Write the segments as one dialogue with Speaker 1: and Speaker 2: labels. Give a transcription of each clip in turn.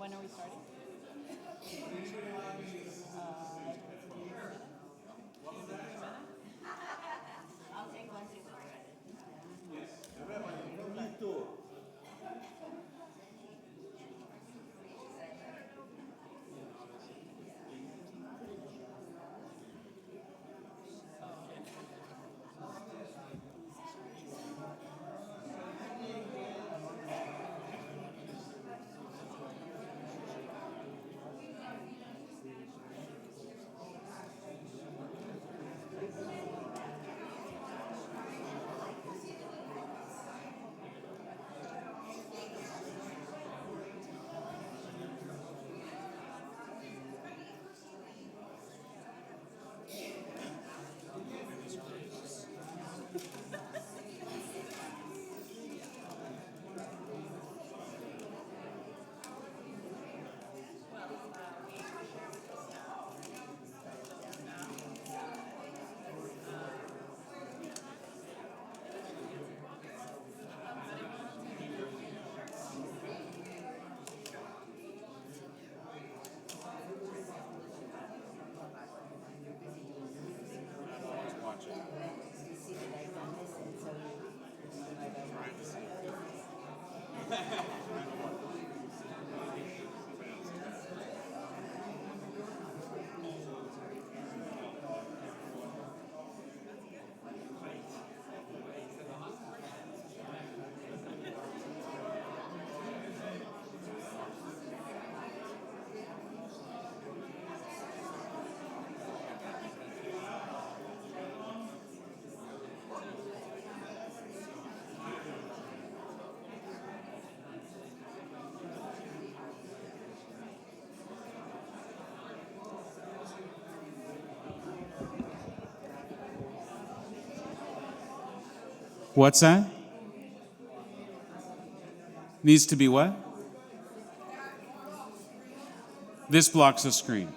Speaker 1: When are we starting? I'll take one too.
Speaker 2: What's that? Needs to be what? This blocks the screen.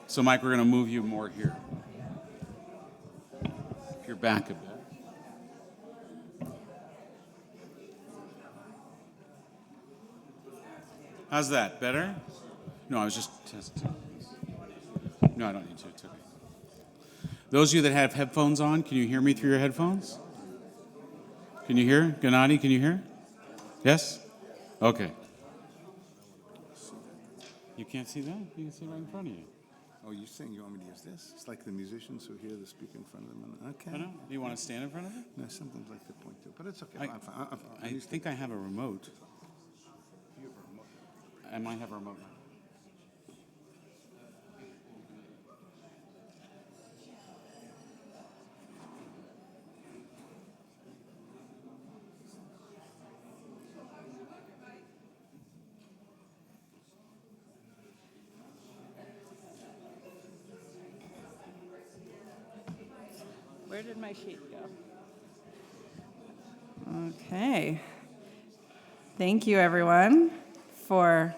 Speaker 2: So, Mike, we're going to move you more here. If you're back a bit. How's that? Better? No, I was just testing. No, I don't need to. It's okay. Those of you that have headphones on, can you hear me through your headphones? Can you hear? Gennady, can you hear? Yes? Okay. You can't see that? You can see right in front of you.
Speaker 3: Oh, you're saying you want me to use this? It's like the musicians who hear the speaker in front of them. Okay.
Speaker 2: I know. Do you want to stand in front of it?
Speaker 3: No, sometimes like to point to, but it's okay. I'm fine. I'm fine.
Speaker 2: I think I have a remote. I might have a remote.
Speaker 1: Where did my sheet go? Okay. Thank you, everyone, for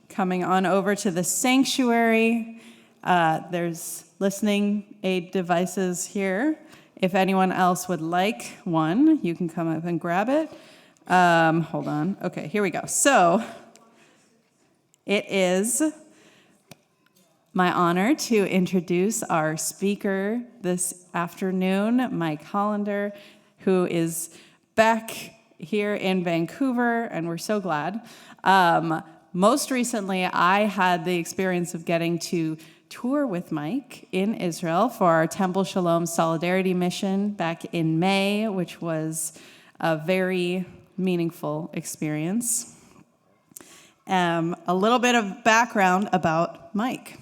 Speaker 1: coming on over to the sanctuary. There's listening aid devices here. If anyone else would like one, you can come up and grab it. Hold on. Okay, here we go. So it is my honor to introduce our speaker this afternoon, Mike Hollander, who is back here in Vancouver, and we're so glad. Most recently, I had the experience of getting to tour with Mike in Israel for our Temple Sholom Solidarity Mission back in May, which was a very meaningful experience. A little bit of background about Mike.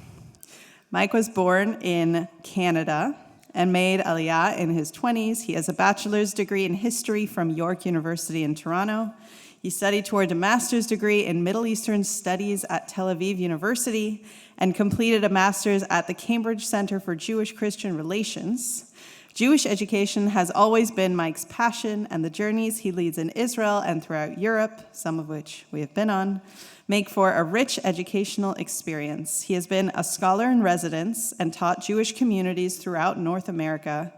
Speaker 1: Mike was born in Canada and made Aliyah in his 20s. He has a bachelor's degree in history from York University in Toronto. He studied toward a master's degree in Middle Eastern Studies at Tel Aviv University and completed a master's at the Cambridge Center for Jewish-Christian Relations. Jewish education has always been Mike's passion, and the journeys he leads in Israel and throughout Europe, some of which we have been on, make for a rich educational experience. He has been a scholar in residence and taught Jewish communities throughout North America.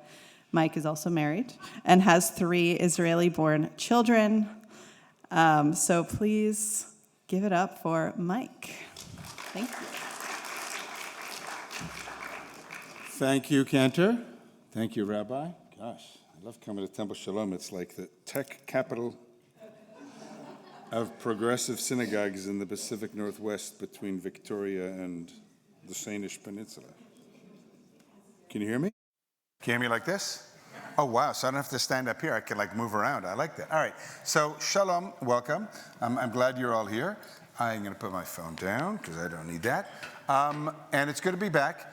Speaker 1: Mike is also married and has 3 Israeli-born children. So please give it up for Mike. Thank you.
Speaker 3: Thank you, Cantor. Thank you, Rabbi. Gosh, I love coming to Temple Sholom. It's like the tech capital of progressive synagogues in the Pacific Northwest between Victoria and the Sainish Peninsula. Can you hear me? Can you hear me like this? Oh, wow. So I don't have to stand up here. I can move around. I like that. All right. So Shalom, welcome. I'm glad you're all here. I'm going to put my phone down because I don't need that. And it's good to be back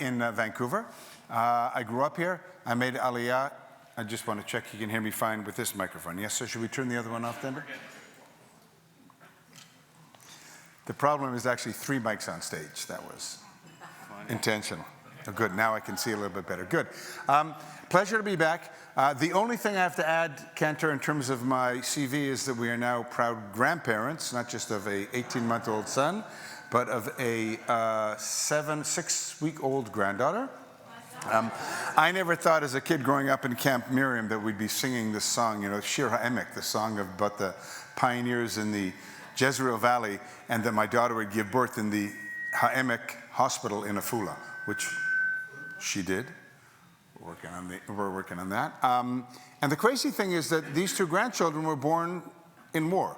Speaker 3: in Vancouver. I grew up here. I made Aliyah. I just want to check you can hear me fine with this microphone. Yes, sir. Should we turn the other one off then? The problem is actually 3 mics on stage. That was intentional. Oh, good. Now I can see a little bit better. Good. Pleasure to be back. The only thing I have to add, Cantor, in terms of my CV is that we are now proud grandparents, not just of a 18-month-old son, but of a 6-week-old granddaughter. I never thought as a kid growing up in Camp Miriam that we'd be singing this song, Shir HaEmek, the song about the pioneers in the Jezreel Valley, and that my daughter would give birth in the HaEmek hospital in Afula, which she did. We're working on that. And the crazy thing is that these 2 grandchildren were born in war.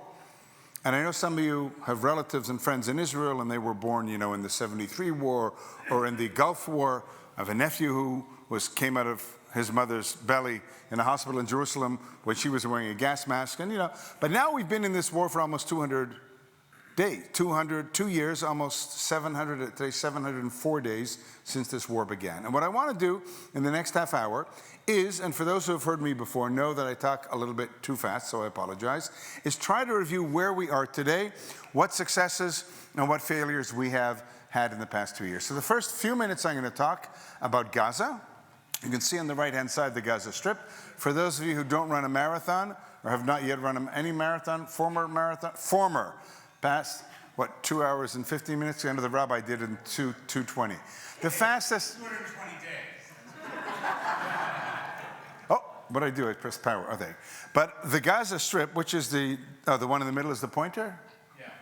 Speaker 3: And I know some of you have relatives and friends in Israel, and they were born, in the 73 war or in the Gulf War. I have a nephew who came out of his mother's belly in a hospital in Jerusalem when she was wearing a gas mask. And, but now we've been in this war for almost 200 days, 2 years, almost 704 days since this war began. And what I want to do in the next half hour is, and for those who have heard me before know that I talk a little bit too fast, so I apologize, is try to review where we are today, what successes and what failures we have had in the past 2 years. So the first few minutes I'm going to talk about Gaza. You can see on the right-hand side the Gaza Strip. For those of you who don't run a marathon or have not yet run any marathon, past, 2 hours and 15 minutes? I know the rabbi did it in 2:20. The fastest...
Speaker 2: 220 days.
Speaker 3: Oh, what I do, I press power. Oh, there. But the Gaza Strip, which is the one in the middle is the pointer?
Speaker 2: Yeah.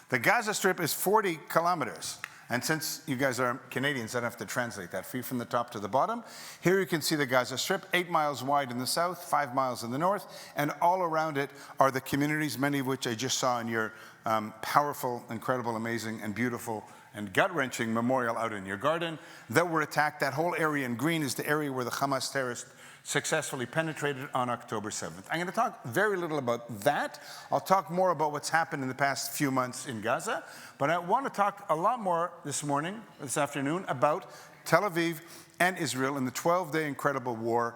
Speaker 3: The Gaza Strip is 40 kilometers. And since you guys are Canadians, I don't have to translate that for you from the top to the bottom. Here you can see the Gaza Strip, 8 miles wide in the south, 5 miles in the north, and all around it are the communities, many of which I just saw in your powerful, incredible, amazing, and beautiful and gut-wrenching memorial out in your garden that were attacked. That whole area in green is the area where the Hamas terrorists successfully penetrated on October 7th. I'm going to talk very little about that. I'll talk more about what's happened in the past few months in Gaza, but I want to talk a lot more this afternoon, about Tel Aviv and Israel in the 12-day incredible war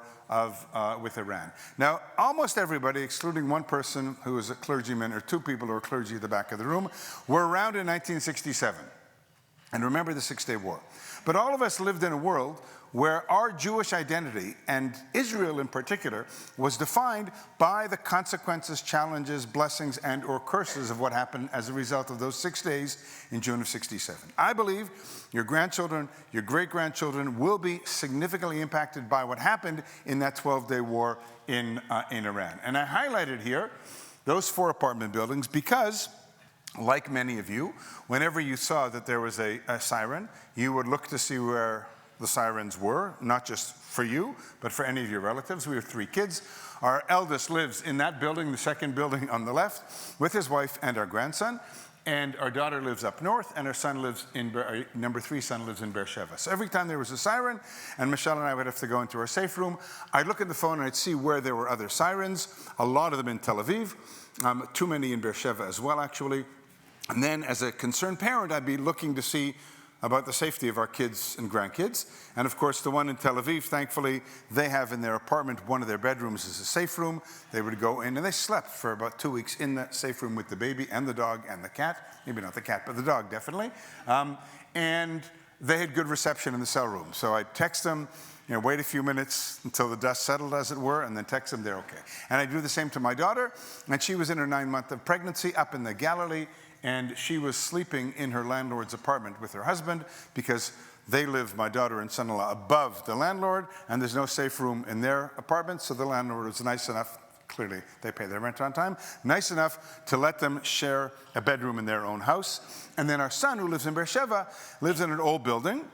Speaker 3: with Iran. Now, almost everybody, excluding one person who is a clergyman or 2 people who are clergy at the back of the room, were around in 1967. And remember the 6-day war. But all of us lived in a world where our Jewish identity, and Israel in particular, was defined by the consequences, challenges, blessings, and or curses of what happened as a result of those 6 days in June of 67. I believe your grandchildren, your great-grandchildren will be significantly impacted by what happened in that 12-day war in Iran. And I highlighted here those 4 apartment buildings because, like many of you, whenever you saw that there was a siren, you would look to see where the sirens were, not just for you, but for any of your relatives. We have 3 kids. Our eldest lives in that building, the second building on the left, with his wife and our grandson. And our daughter lives up north, and our son lives our number 3 son lives in Beersheba. So every time there was a siren, and Michelle and I would have to go into our safe room, I'd look at the phone and I'd see where there were other sirens, a lot of them in Tel Aviv, too many in Beersheba as well, actually. And then as a concerned parent, I'd be looking to see about the safety of our kids and grandkids. And of course, the one in Tel Aviv, thankfully, they have in their apartment, one of their bedrooms is a safe room. They would go in, and they slept for about 2 weeks in that safe room with the baby and the dog and the cat. Maybe not the cat, but the dog, definitely. And they had good reception in the cell room. So I'd text them, wait a few minutes until the dust settled, as it were, and then text them they're okay. And I do the same to my daughter, and she was in her 9th month of pregnancy up in the Galilee, and she was sleeping in her landlord's apartment with her husband because they live, my daughter and son-in-law, above the landlord, and there's no safe room in their apartment, so the landlord was nice enough, clearly they pay their rent on time, nice enough to let them share a bedroom in their own house. And then our son, who lives in Beersheba, lives in an old building,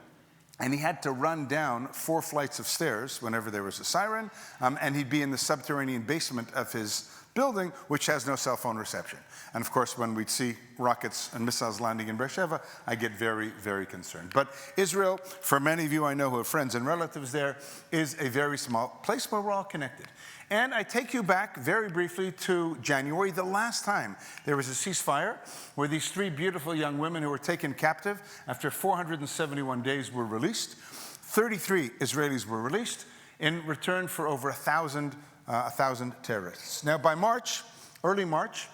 Speaker 3: and he had to run down 4 flights of stairs whenever there was a siren, and he'd be in the subterranean basement of his building, which has no cell phone reception. And of course, when we'd see rockets and missiles landing in Beersheba, I get very, very concerned. But Israel, for many of you I know who have friends and relatives there, is a very small place where we're all connected. And I take you back very briefly to January, the last time there was a ceasefire, where these 3 beautiful young women who were taken captive after 471 days were released. 33 Israelis were released in return for over 1,000 terrorists. Now, by March, early March,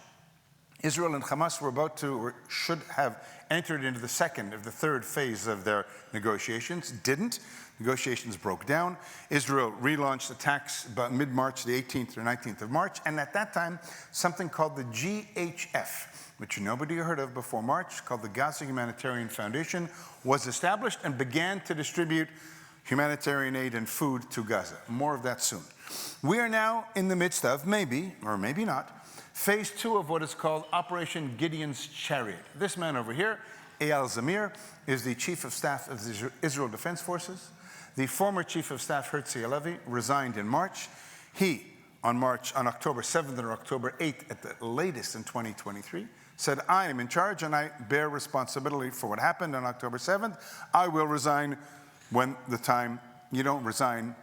Speaker 3: Israel and Hamas were about to, or should have entered into the second of the third phase of their negotiations. Didn't. Negotiations broke down. Israel relaunched attacks about mid-March, the 18th or 19th of March, and at that time, something called the GHF, which nobody heard of before March, called the Gaza Humanitarian Foundation, was established and began to distribute humanitarian aid and food to Gaza. More of that soon. We are now in the midst of, maybe, or maybe not, phase 2 of what is called Operation Gideon's Chariot. This man over here, Eyal Zamir, is the Chief of Staff of the Israel Defense Forces. The former Chief of Staff, Herzi Halevi, resigned in March. He, on October 7th or October 8th, at the latest in 2023, said, I am in charge and I bear responsibility for what happened on October 7th. I will resign when the time. You don't resign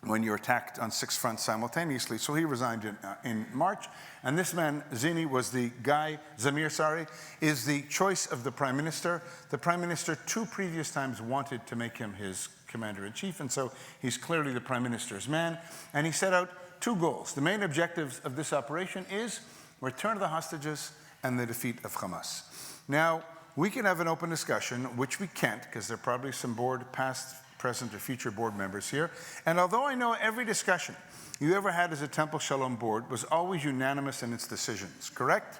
Speaker 3: when you're attacked on 6 fronts simultaneously. So he resigned in March. And this man, Zamir, is the choice of the Prime Minister. The Prime Minister 2 previous times wanted to make him his Commander-in-Chief, and so he's clearly the Prime Minister's man. And he set out 2 goals. The main objectives of this operation is return of the hostages and the defeat of Hamas. Now, we can have an open discussion, which we can't, because there are probably some past, present, or future board members here. And although I know every discussion you ever had as a Temple Shalom board was always unanimous in its decisions, correct?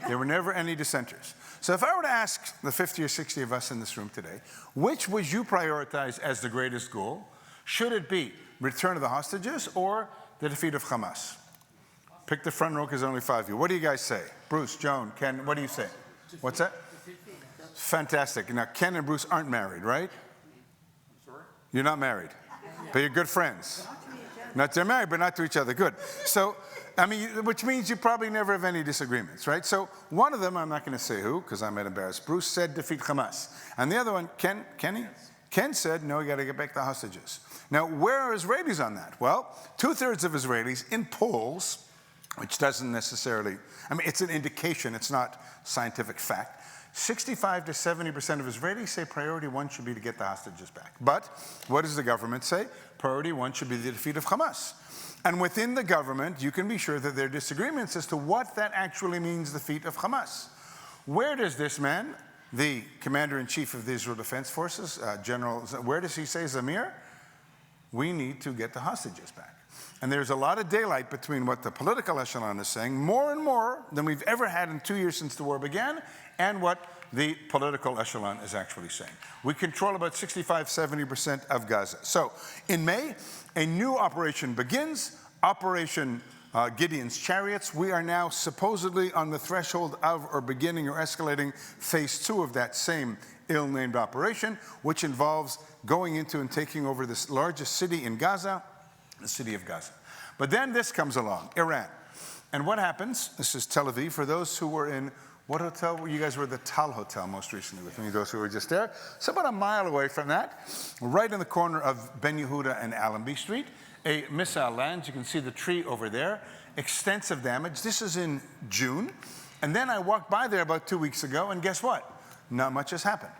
Speaker 3: There were never any dissenters. So if I were to ask the 50 or 60 of us in this room today, which would you prioritize as the greatest goal? Should it be return of the hostages or the defeat of Hamas? Pick the front row because there are only 5 of you. What do you guys say? Bruce, Joan, Ken, what do you say? What's that? Fantastic. Now, Ken and Bruce aren't married, right? You're not married, but you're good friends. Not they're married, but not to each other. Good. So, I mean, which means you probably never have any disagreements, right? So one of them, I'm not going to say who, because I might embarrass Bruce, said defeat Hamas. And the other one, Ken said, no, you got to get back the hostages. Now, where are Israelis on that? Well, 2/3 of Israelis in polls, which doesn't necessarily, I mean, it's an indication, it's not scientific fact. 65 to 70% of Israelis say priority 1 should be to get the hostages back. But what does the government say? Priority 1 should be the defeat of Hamas. And within the government, you can be sure that there are disagreements as to what that actually means, the defeat of Hamas. Where does this man, the Commander-in-Chief of the Israel Defense Forces, where does he say, Zamir? We need to get the hostages back. And there's a lot of daylight between what the political echelon is saying, more and more than we've ever had in 2 years since the war began, and what the political echelon is actually saying. We control about 65-70% of Gaza. So in May, a new operation begins, Operation Gideon's Chariots. We are now supposedly on the threshold of, or beginning or escalating, phase 2 of that same ill-named operation, which involves going into and taking over this largest city in Gaza, the city of Gaza. But then this comes along, Iran. And what happens? This is Tel Aviv. For those who were in, what hotel? You guys were at the Tal Hotel most recently with me, those who were just there. So about a mile away from that, right in the corner of Ben Yehuda and Allenby Street, a missile lands. You can see the tree over there. Extensive damage. This is in June. And then I walked by there about 2 weeks ago, and guess what? Not much has happened.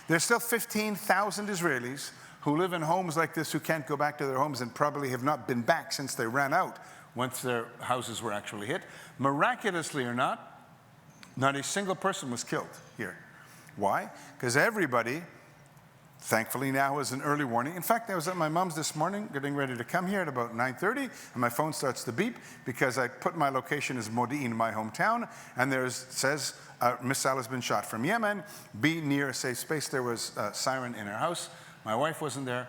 Speaker 3: There's still 15,000 Israelis who live in homes like this, who can't go back to their homes and probably have not been back since they ran out once their houses were actually hit. Miraculously or not a single person was killed here. Why? Because everybody, thankfully now, has an early warning. In fact, I was at my mom's this morning getting ready to come here at about 9:30, and my phone starts to beep because I put my location as Modi'in, my hometown, and says a missile has been shot from Yemen. Be near a safe space. There was a siren in our house. My wife wasn't there.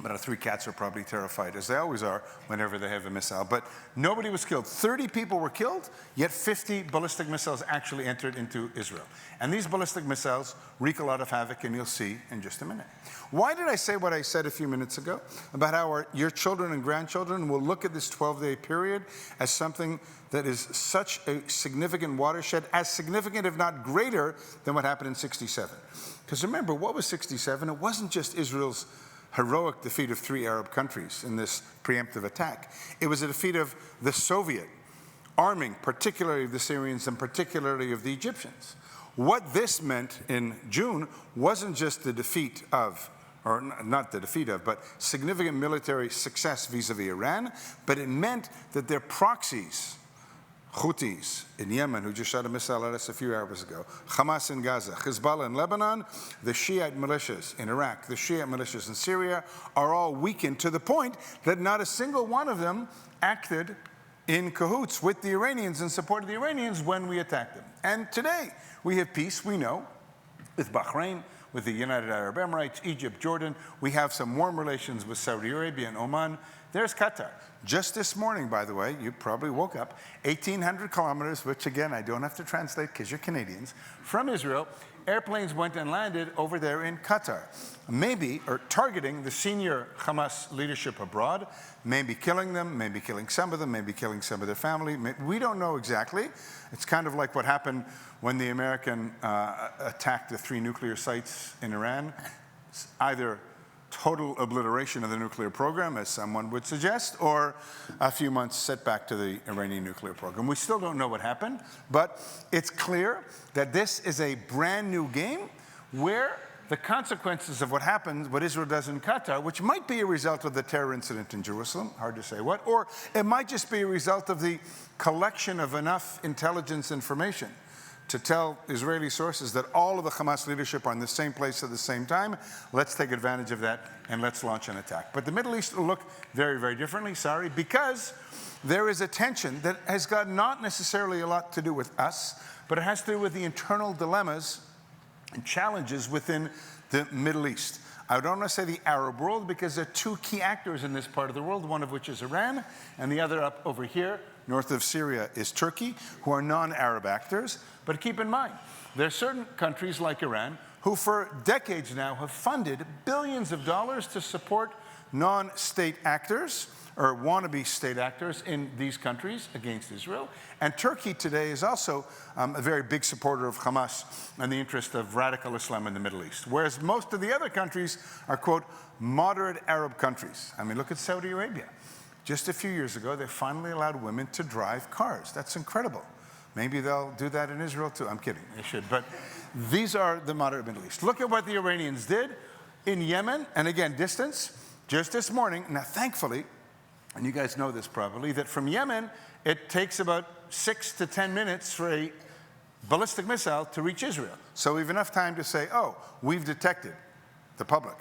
Speaker 3: But our 3 cats are probably terrified, as they always are whenever they have a missile. But nobody was killed. 30 people were killed, yet 50 ballistic missiles actually entered into Israel. And these ballistic missiles wreak a lot of havoc, and you'll see in just a minute. Why did I say what I said a few minutes ago about how your children and grandchildren will look at this 12-day period as something that is such a significant watershed, as significant, if not greater, than what happened in 67? Because remember, what was 67? It wasn't just Israel's heroic defeat of 3 Arab countries in this preemptive attack. It was a defeat of the Soviet arming, particularly of the Syrians and particularly of the Egyptians. What this meant in June wasn't just the defeat of, or not the defeat of, but significant military success vis-a-vis Iran, but it meant that their proxies, Houthis in Yemen, who just shot a missile at us a few hours ago, Hamas in Gaza, Hezbollah in Lebanon, the Shiite militias in Iraq, the Shiite militias in Syria, are all weakened to the point that not a single one of them acted in cahoots with the Iranians, in support of the Iranians when we attacked them. And today, we have peace, we know, with Bahrain, with the United Arab Emirates, Egypt, Jordan. We have some warm relations with Saudi Arabia and Oman. There's Qatar. Just this morning, by the way, you probably woke up, 1,800 kilometers, which again, I don't have to translate because you're Canadians, from Israel, airplanes went and landed over there in Qatar. Maybe, or targeting the senior Hamas leadership abroad, maybe killing them, maybe killing some of them, maybe killing some of their family. We don't know exactly. It's kind of like what happened when the American attacked the 3 nuclear sites in Iran. It's either total obliteration of the nuclear program, as someone would suggest, or a few months setback to the Iranian nuclear program. We still don't know what happened, but it's clear that this is a brand new game where the consequences of what happens, what Israel does in Qatar, which might be a result of the terror incident in Jerusalem, hard to say what, or it might just be a result of the collection of enough intelligence information to tell Israeli sources that all of the Hamas leadership are in the same place at the same time. Let's take advantage of that and let's launch an attack. But the Middle East will look very, very differently, because there is a tension that has got not necessarily a lot to do with us, but it has to do with the internal dilemmas and challenges within the Middle East. I don't want to say the Arab world, because there are 2 key actors in this part of the world, one of which is Iran, and the other up over here, north of Syria, is Turkey, who are non-Arab actors. But keep in mind, there are certain countries like Iran who for decades now have funded billions of dollars to support non-state actors, or wannabe state actors in these countries against Israel. And Turkey today is also a very big supporter of Hamas and the interest of radical Islam in the Middle East, whereas most of the other countries are, quote, moderate Arab countries. I mean, look at Saudi Arabia. Just a few years ago, they finally allowed women to drive cars. That's incredible. Maybe they'll do that in Israel too. I'm kidding, they should. But these are the moderate Middle East. Look at what the Iranians did in Yemen, and again, distance, just this morning. Now, thankfully, and you guys know this probably, that from Yemen, it takes about 6 to 10 minutes for a ballistic missile to reach Israel. So we have enough time to say, oh, we've detected, the public,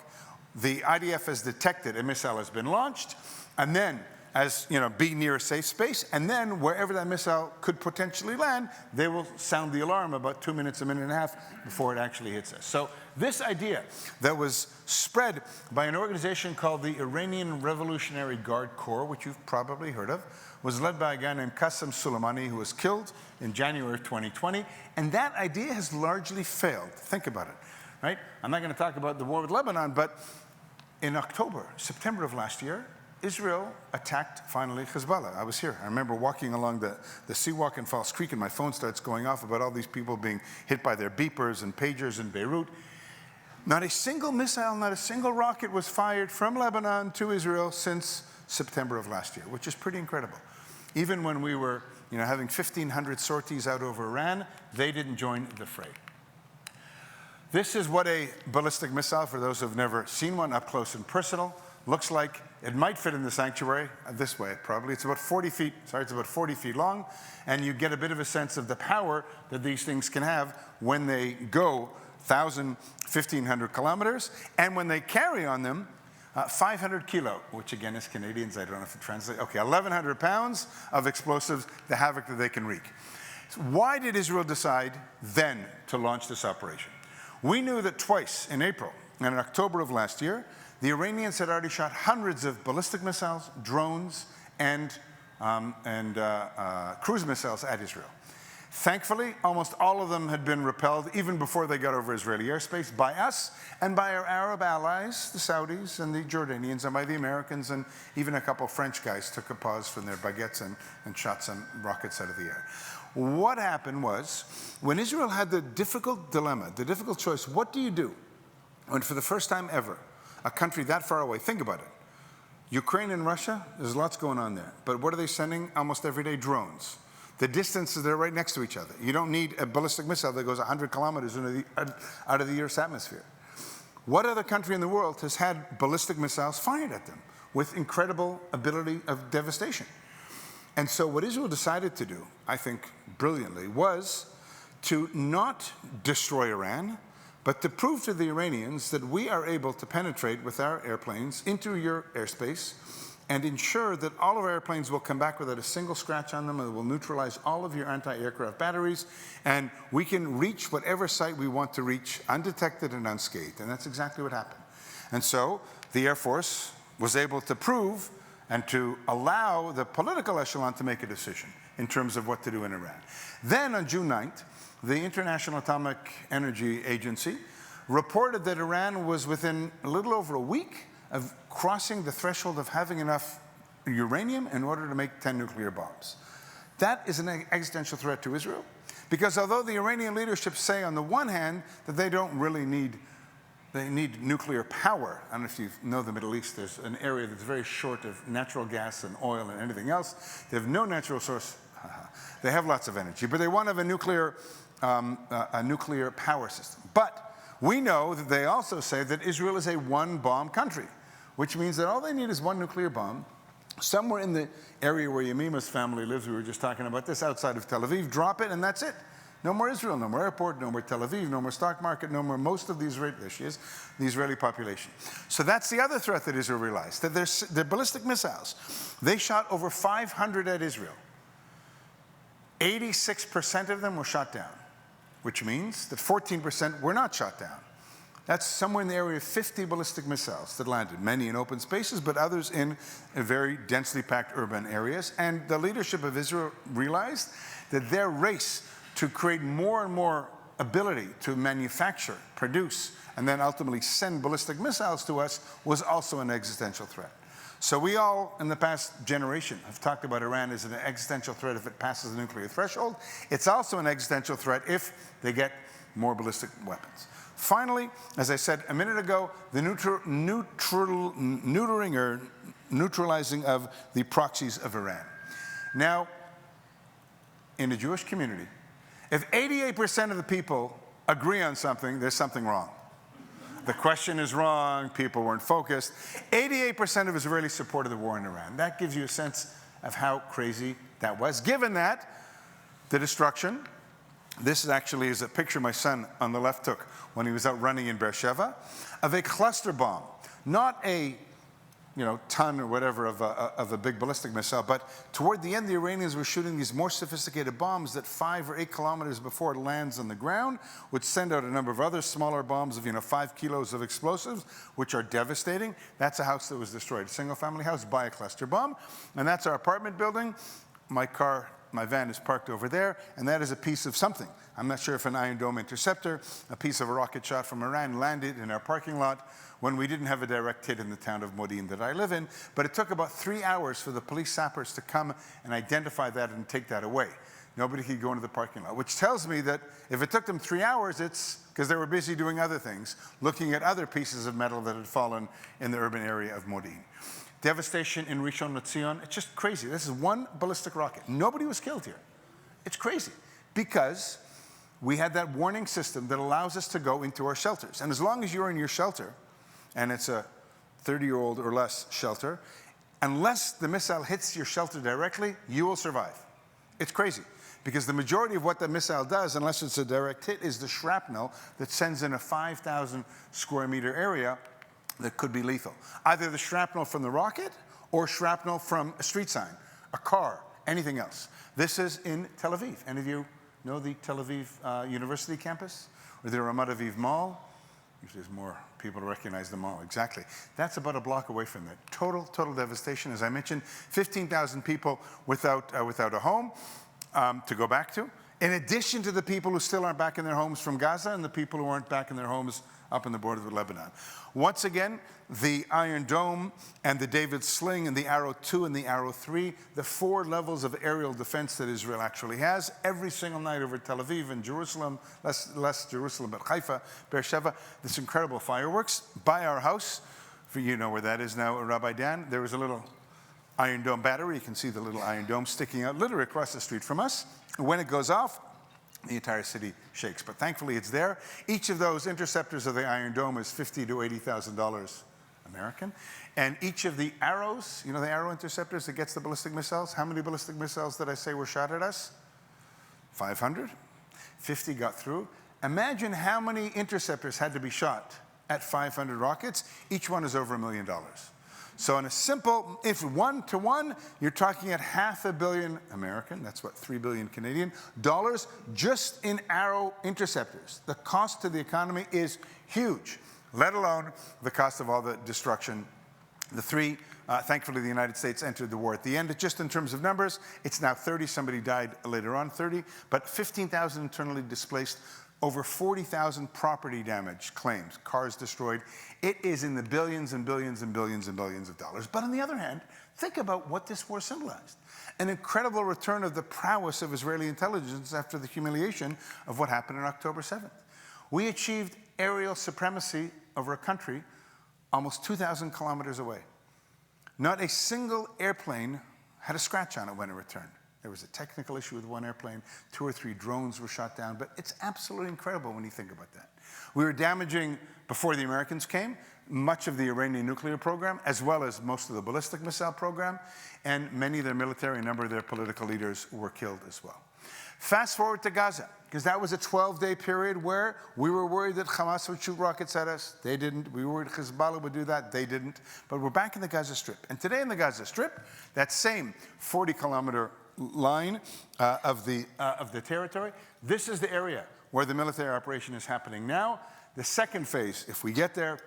Speaker 3: the IDF has detected a missile has been launched, and then, as you know, be near a safe space, and then wherever that missile could potentially land, they will sound the alarm about 2 minutes, a minute and a half before it actually hits us. So this idea that was spread by an organization called the Iranian Revolutionary Guard Corps, which you've probably heard of, was led by a guy named Qasem Soleimani, who was killed in January of 2020, and that idea has largely failed. Think about it, right? I'm not going to talk about the war with Lebanon, but in September of last year, Israel attacked, finally, Hezbollah. I was here. I remember walking along the Seawalk in Falls Creek, and my phone starts going off about all these people being hit by their beepers and pagers in Beirut. Not a single missile, not a single rocket was fired from Lebanon to Israel since September of last year, which is pretty incredible. Even when we were having 1,500 sorties out over Iran, they didn't join the fray. This is what a ballistic missile, for those who've never seen one up close and personal, looks like. It might fit in the sanctuary this way, probably. It's about 40 feet, it's about 40 feet long, and you get a bit of a sense of the power that these things can have when they go 1,000, 1,500 kilometers, and when they carry on them 500 kilo, which again is Canadians, I don't know if to translate. Okay, 1,100 pounds of explosives, the havoc that they can wreak. So why did Israel decide then to launch this operation? We knew that twice in April and in October of last year, the Iranians had already shot hundreds of ballistic missiles, drones, and cruise missiles at Israel. Thankfully, almost all of them had been repelled even before they got over Israeli airspace by us and by our Arab allies, the Saudis and the Jordanians, and by the Americans, and even a couple French guys took a pause from their baguettes and shot some rockets out of the air. What happened was, when Israel had the difficult dilemma, the difficult choice, what do you do when for the first time ever, a country that far away, think about it, Ukraine and Russia, there's lots going on there, but what are they sending almost every day? Drones. The distances, they're right next to each other. You don't need a ballistic missile that goes 100 kilometers out of the Earth's atmosphere. What other country in the world has had ballistic missiles fired at them with incredible ability of devastation? And so what Israel decided to do, I think brilliantly, was to not destroy Iran, but to prove to the Iranians that we are able to penetrate with our airplanes into your airspace and ensure that all of our airplanes will come back without a single scratch on them, and will neutralize all of your anti-aircraft batteries, and we can reach whatever site we want to reach undetected and unscathed. And that's exactly what happened. And so the Air Force was able to prove and to allow the political echelon to make a decision in terms of what to do in Iran. Then on June 9th, the International Atomic Energy Agency reported that Iran was within a little over a week of crossing the threshold of having enough uranium in order to make 10 nuclear bombs. That is an existential threat to Israel, because although the Iranian leadership say on the one hand that they don't really need, they need nuclear power. I don't know if you know the Middle East, there's an area that's very short of natural gas and oil and anything else. They have no natural source. They have lots of energy, but they want to have a nuclear power system. But we know that they also say that Israel is a one-bomb country, which means that all they need is one nuclear bomb somewhere in the area where Yemima's family lives. We were just talking about this, outside of Tel Aviv. Drop it, and that's it. No more Israel, no more airport, no more Tel Aviv, no more stock market, no more most of the Israeli population. So that's the other threat that Israel realized, that their ballistic missiles, they shot over 500 at Israel. 86% of them were shot down, which means that 14% were not shot down. That's somewhere in the area of 50 ballistic missiles that landed, many in open spaces, but others in very densely packed urban areas. And the leadership of Israel realized that their race to create more and more ability to manufacture, produce, and then ultimately send ballistic missiles to us was also an existential threat. So we all, in the past generation, have talked about Iran as an existential threat if it passes the nuclear threshold. It's also an existential threat if they get more ballistic weapons. Finally, as I said a minute ago, the neutering or neutralizing of the proxies of Iran. Now, in the Jewish community, if 88% of the people agree on something, there's something wrong. The question is wrong, people weren't focused. 88% of Israelis supported the war in Iran. That gives you a sense of how crazy that was. Given that, the destruction, this actually is a picture my son on the left took when he was out running in Beersheba, of a cluster bomb, not a ton or whatever of a big ballistic missile, but toward the end, the Iranians were shooting these more sophisticated bombs that 5 or 8 kilometers before it lands on the ground would send out a number of other smaller bombs of 5 kilos of explosives, which are devastating. That's a house that was destroyed, a single-family house by a cluster bomb, and that's our apartment building. My van is parked over there, and that is a piece of something. I'm not sure if an Iron Dome interceptor, a piece of a rocket shot from Iran landed in our parking lot when we didn't have a direct hit in the town of Modi'in that I live in, but it took about 3 hours for the police sappers to come and identify that and take that away. Nobody could go into the parking lot, which tells me that if it took them 3 hours, it's because they were busy doing other things, looking at other pieces of metal that had fallen in the urban area of Modi'in. Devastation in Rishon LeZion, it's just crazy. This is one ballistic rocket. Nobody was killed here. It's crazy because we had that warning system that allows us to go into our shelters. And as long as you're in your shelter, and it's a 30-year-old or less shelter, unless the missile hits your shelter directly, you will survive. It's crazy because the majority of what the missile does, unless it's a direct hit, is the shrapnel that sends in a 5,000 square meter area that could be lethal. Either the shrapnel from the rocket or shrapnel from a street sign, a car, anything else. This is in Tel Aviv. Any of you know the Tel Aviv University campus or the Ramat Aviv Mall? Usually there's more people to recognize them all. Exactly. That's about a block away from that. Total devastation. As I mentioned, 15,000 people without a home to go back to. In addition to the people who still aren't back in their homes from Gaza and the people who aren't back in their homes up in the border with Lebanon. Once again, the Iron Dome and the David Sling and the Arrow 2 and the Arrow 3, the 4 levels of aerial defense that Israel actually has, every single night over Tel Aviv and Jerusalem, less Jerusalem, but Haifa, Beersheba, this incredible fireworks. By our house, for you know where that is now, Rabbi Dan, there was a little Iron Dome battery. You can see the little Iron Dome sticking out literally across the street from us. When it goes off, the entire city shakes. But thankfully, it's there. Each of those interceptors of the Iron Dome is $50,000 to $80,000 American. And each of the arrows, you know the arrow interceptors that gets the ballistic missiles? How many ballistic missiles did I say were shot at us? 500. 50 got through. Imagine how many interceptors had to be shot at 500 rockets. Each one is over $1 million. So in a simple, if 1 to 1, you're talking at $500 million American, that's what, 3 billion Canadian dollars, just in arrow interceptors. The cost to the economy is huge, let alone the cost of all the destruction. The 3, thankfully the United States entered the war at the end. Just in terms of numbers, it's now 30, somebody died later on, 30, but 15,000 internally displaced, over 40,000 property damage claims, cars destroyed. It is in the billions and billions and billions and billions of dollars. But on the other hand, think about what this war symbolized. An incredible return of the prowess of Israeli intelligence after the humiliation of what happened on October 7th. We achieved aerial supremacy over a country almost 2,000 kilometers away. Not a single airplane had a scratch on it when it returned. There was a technical issue with one airplane, 2 or 3 drones were shot down, but it's absolutely incredible when you think about that. We were damaging, before the Americans came, much of the Iranian nuclear program, as well as most of the ballistic missile program, and many of their military, a number of their political leaders were killed as well. Fast forward to Gaza, because that was a 12-day period where we were worried that Hamas would shoot rockets at us. They didn't. We were worried Hezbollah would do that. They didn't. But we're back in the Gaza Strip. And today in the Gaza Strip, that same 40-kilometer line of the territory, this is the area where the military operation is happening now. The second phase, if we get there,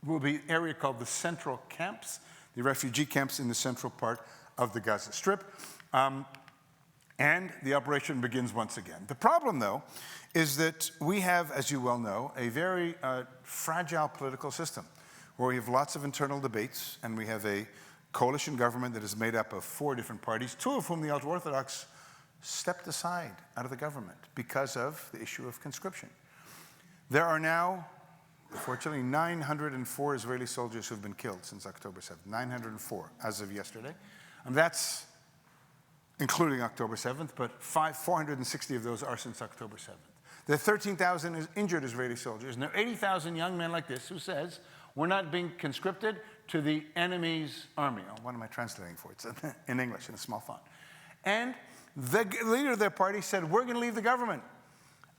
Speaker 3: will be an area called the Central Camps, the refugee camps in the central part of the Gaza Strip. And the operation begins once again. The problem, though, is that we have, as you well know, a very fragile political system where we have lots of internal debates, and we have a coalition government that is made up of 4 different parties, 2 of whom the ultra-Orthodox stepped aside out of the government because of the issue of conscription. There are now, unfortunately, 904 Israeli soldiers who have been killed since October 7th, 904 as of yesterday. And that's including October 7th, but 460 of those are since October 7th. There are 13,000 injured Israeli soldiers, and there are 80,000 young men like this who says, we're not being conscripted to the enemy's army. Oh, what am I translating for? It's in English, in a small font. And the leader of their party said, we're going to leave the government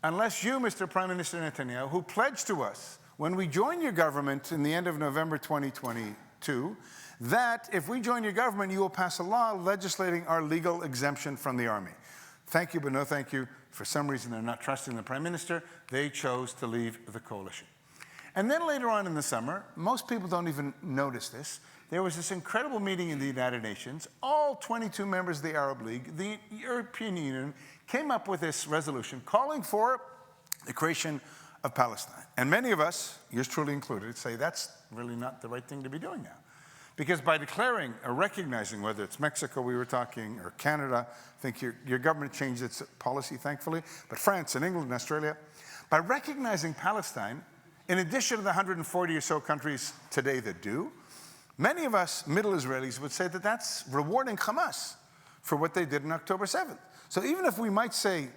Speaker 3: unless you, Mr. Prime Minister Netanyahu, who pledged to us when we join your government in the end of November 2022, that if we join your government, you will pass a law legislating our legal exemption from the army. Thank you, but no thank you. For some reason, they're not trusting the Prime Minister. They chose to leave the coalition. And then later on in the summer, most people don't even notice this, there was this incredible meeting in the United Nations. All 22 members of the Arab League, the European Union, came up with this resolution calling for the creation of Palestine. And many of us, yours truly included, say that's really not the right thing to be doing now. Because by declaring or recognizing, whether it's Mexico we were talking, or Canada, I think your government changed its policy, thankfully, but France and England and Australia, by recognizing Palestine, in addition to the 140 or so countries today that do, many of us middle Israelis would say that that's rewarding Hamas for what they did on October 7th. So even if we might say,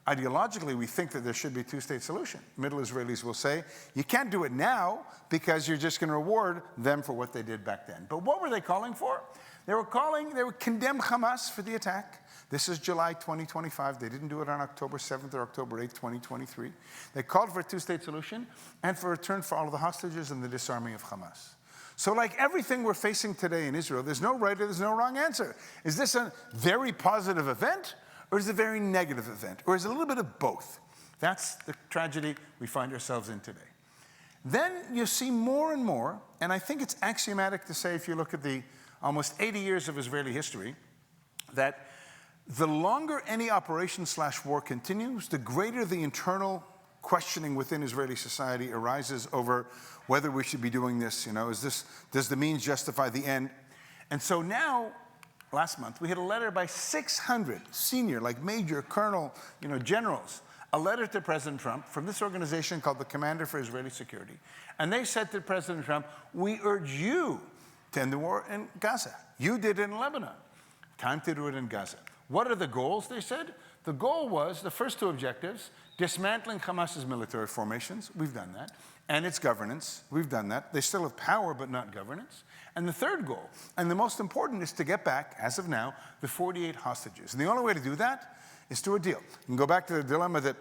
Speaker 3: ideologically, we think that there should be a 2-state solution, middle Israelis will say, you can't do it now because you're just going to reward them for what they did back then. But what were they calling for? They would condemn Hamas for the attack. This is July 2025. They didn't do it on October 7th or October 8th, 2023. They called for a 2-state solution and for a return for all of the hostages and the disarming of Hamas. So like everything we're facing today in Israel, there's no right or there's no wrong answer. Is this a very positive event or is it a very negative event? Or is it a little bit of both? That's the tragedy we find ourselves in today. Then you see more and more, and I think it's axiomatic to say, if you look at the almost 80 years of Israeli history, that the longer any operation/war continues, the greater the internal questioning within Israeli society arises over whether we should be doing this. Does the means justify the end? And so now, last month, we had a letter by 600 senior, like major, colonel, generals, a letter to President Trump from this organization called the Commander for Israeli Security. And they said to President Trump, we urge you to end the war in Gaza. You did it in Lebanon. Time to do it in Gaza. What are the goals, they said? The goal was, the first two objectives, dismantling Hamas's military formations. We've done that. And its governance. We've done that. They still have power, but not governance. And the third goal, and the most important, is to get back, as of now, the 48 hostages. And the only way to do that is through a deal. You can go back to the dilemma that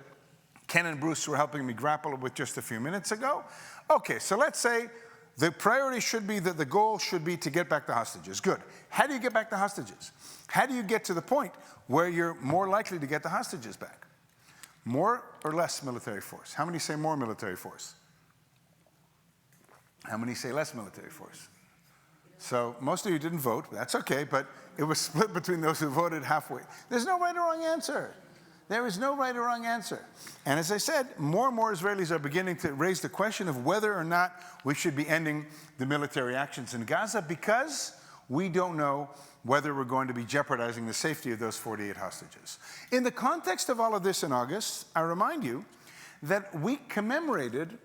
Speaker 3: Ken and Bruce were helping me grapple with just a few minutes ago. Okay, so let's say the priority should be that the goal should be to get back the hostages. Good. How do you get back the hostages? How do you get to the point where you're more likely to get the hostages back? More or less military force? How many say more military force? How many say less military force? So most of you didn't vote. That's okay, but it was split between those who voted halfway. There's no right or wrong answer. There is no right or wrong answer. And as I said, more and more Israelis are beginning to raise the question of whether or not we should be ending the military actions in Gaza, because we don't know whether we're going to be jeopardizing the safety of those 48 hostages. In the context of all of this in August, I remind you that we commemorated,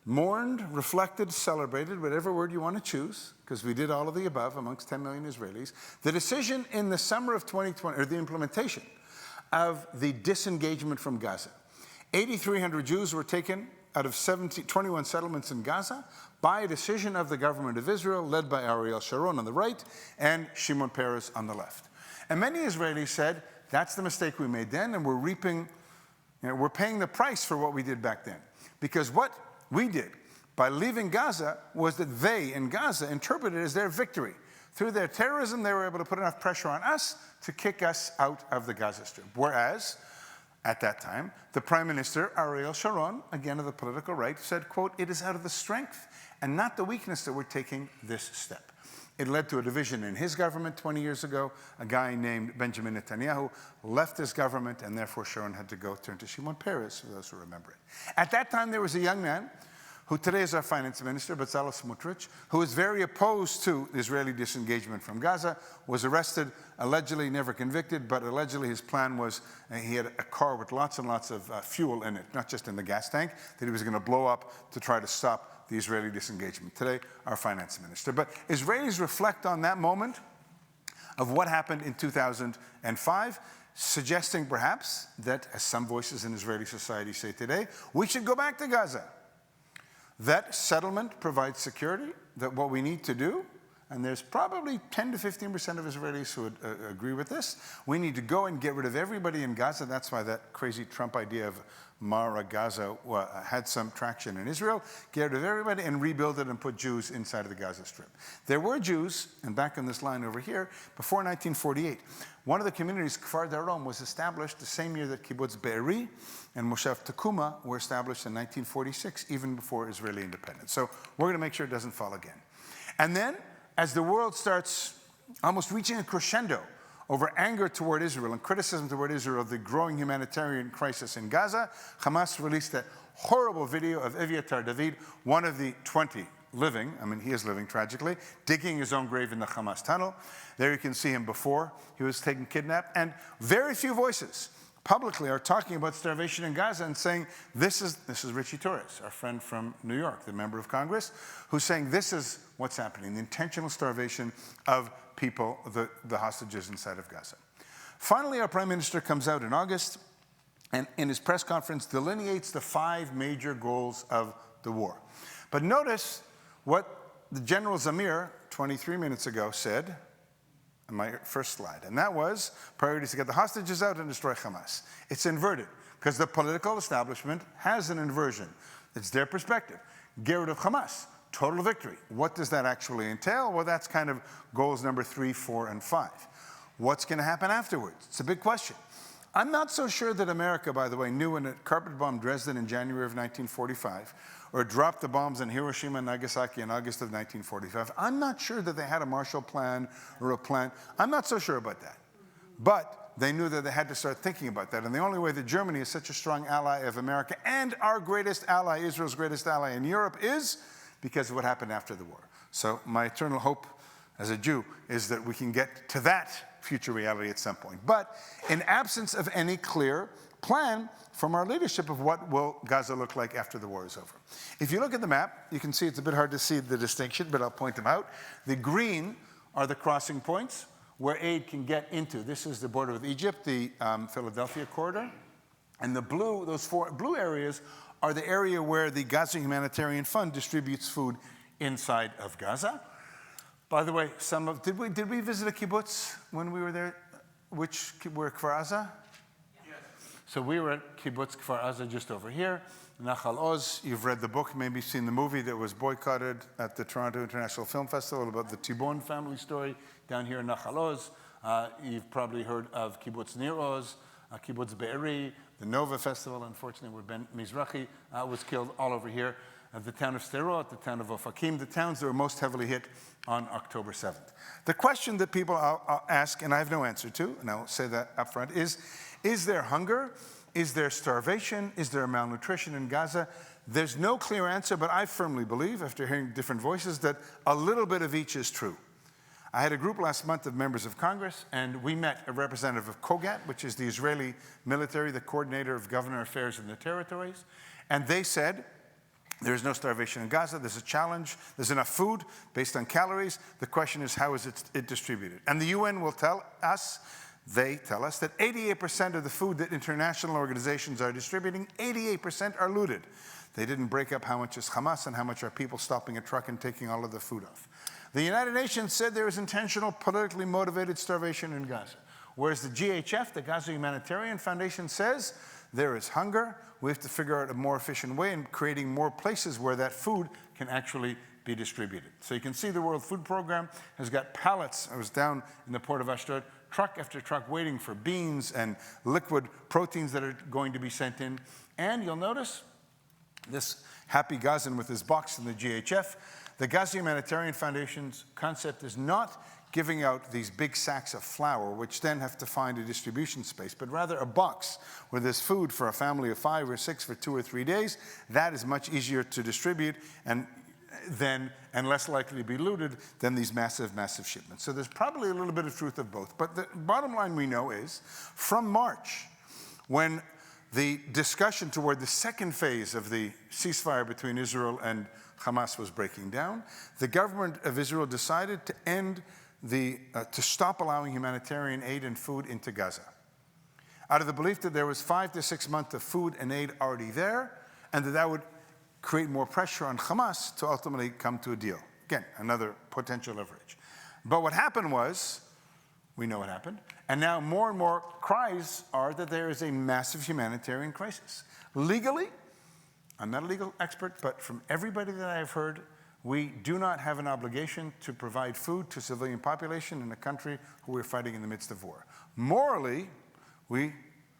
Speaker 3: mourned, reflected, celebrated, whatever word you want to choose, because we did all of the above amongst 10 million Israelis, the decision in the summer of 2020, or the implementation of the disengagement from Gaza. 8,300 Jews were taken out of 21 settlements in Gaza by a decision of the government of Israel, led by Ariel Sharon on the right and Shimon Peres on the left. And many Israelis said, that's the mistake we made then, and we're reaping, we're paying the price for what we did back then. Because what we did by leaving Gaza was that they in Gaza interpreted it as their victory. Through their terrorism, they were able to put enough pressure on us to kick us out of the Gaza Strip. Whereas, at that time, the Prime Minister, Ariel Sharon, again of the political right, said, quote, it is out of the strength and not the weakness that we're taking this step. It led to a division in his government 20 years ago. A guy named Benjamin Netanyahu left his government, and therefore Sharon had to go turn to Shimon Peres, for those who remember it. At that time, there was a young man who today is our finance minister, Bezalel Smotrich, who is very opposed to Israeli disengagement from Gaza, was arrested, allegedly never convicted, but allegedly his plan was, he had a car with lots and lots of fuel in it, not just in the gas tank, that he was going to blow up to try to stop the Israeli disengagement. Today, our finance minister. But Israelis reflect on that moment of what happened in 2005, suggesting perhaps that, as some voices in Israeli society say today, we should go back to Gaza. That settlement provides security, that what we need to do, and there's probably 10 to 15% of Israelis who would agree with this, we need to go and get rid of everybody in Gaza. That's why that crazy Trump idea of Mara Gaza had some traction in Israel. Get rid of everybody and rebuild it and put Jews inside of the Gaza Strip. There were Jews, and back on this line over here, before 1948. One of the communities, Kfar Darom, was established the same year that Kibbutz Be'eri and Moshav Tekuma were established in 1946, even before Israeli independence. So we're going to make sure it doesn't fall again. And then, as the world starts almost reaching a crescendo over anger toward Israel and criticism toward Israel of the growing humanitarian crisis in Gaza, Hamas released a horrible video of Eviatar David, one of the 20 living, I mean, he is living tragically, digging his own grave in the Hamas tunnel. There you can see him before he was taken kidnapped. And very few voices publicly are talking about starvation in Gaza and saying, this is Richie Torres, our friend from New York, the member of Congress, who's saying this is what's happening, the intentional starvation of people, the hostages inside of Gaza. Finally, our prime minister comes out in August and in his press conference delineates the 5 major goals of the war. But notice what the General Zamir 23 minutes ago said on my first slide, and that was priorities to get the hostages out and destroy Hamas. It's inverted because the political establishment has an inversion. It's their perspective. Get rid of Hamas, total victory. What does that actually entail? Well, that's kind of goals number 3, 4, and 5. What's going to happen afterwards? It's a big question. I'm not so sure that America, by the way, knew when it carpet bombed Dresden in January of 1945, or dropped the bombs in Hiroshima and Nagasaki in August of 1945. I'm not sure that they had a Marshall Plan or a plan. I'm not so sure about that. But they knew that they had to start thinking about that. And the only way that Germany is such a strong ally of America and our greatest ally, Israel's greatest ally in Europe, is because of what happened after the war. So my eternal hope as a Jew is that we can get to that future reality at some point. But in absence of any clear plan from our leadership of what will Gaza look like after the war is over. If you look at the map, you can see it's a bit hard to see the distinction, but I'll point them out. The green are the crossing points where aid can get into. This is the border with Egypt, the Philadelphia corridor. And the blue, those 4 blue areas are the area where the Gaza Humanitarian Fund distributes food inside of Gaza. By the way, did we visit a kibbutz when we were there? Which were Kfar Aza? Yes. So we were at kibbutz Kfar Aza just over here. Nachal Oz, you've read the book, maybe seen the movie that was boycotted at the Toronto International Film Festival about the Tibon family story down here in Nachal Oz. You've probably heard of kibbutz Nir Oz, kibbutz Be'eri, the Nova Festival, unfortunately, where Ben Mizrahi was killed, all over here. The town of Sderot, the town of Ofakim, the towns that were most heavily hit on October 7th. The question that people ask, and I have no answer to, and I'll say that up front, is there hunger? Is there starvation? Is there malnutrition in Gaza? There's no clear answer, but I firmly believe, after hearing different voices, that a little bit of each is true. I had a group last month of members of Congress, and we met a representative of Kogat, which is the Israeli military, the coordinator of governor affairs in the territories, and they said, there's no starvation in Gaza. There's a challenge. There's enough food based on calories. The question is, how is it distributed? And the UN will tell us, they tell us, that 88% of the food that international organizations are distributing, 88% are looted. They didn't break up how much is Hamas and how much are people stopping a truck and taking all of the food off. The United Nations said there is intentional, politically motivated starvation in Gaza. Whereas the GHF, the Gaza Humanitarian Foundation, says there is hunger. We have to figure out a more efficient way in creating more places where that food can actually be distributed. So you can see the World Food Program has got pallets. I was down in the port of Ashdod, truck after truck waiting for beans and liquid proteins that are going to be sent in. And you'll notice this happy Gazan with his box in the GHF. The Gaza Humanitarian Foundation's concept is not giving out these big sacks of flour, which then have to find a distribution space, but rather a box where there's food for a family of 5 or 6 for 2 or 3 days. That is much easier to distribute and less likely to be looted than these massive, massive shipments. So there's probably a little bit of truth of both. But the bottom line we know is, from March, when the discussion toward the second phase of the ceasefire between Israel and Hamas was breaking down, the government of Israel decided to stop allowing humanitarian aid and food into Gaza, out of the belief that there was 5 to 6 months of food and aid already there, and that would create more pressure on Hamas to ultimately come to a deal. Again, another potential leverage. But what happened was, we know what happened, and now more and more cries are that there is a massive humanitarian crisis. Legally, I'm not a legal expert, but from everybody that I have heard, we do not have an obligation to provide food to civilian population in a country who we're fighting in the midst of war. Morally, we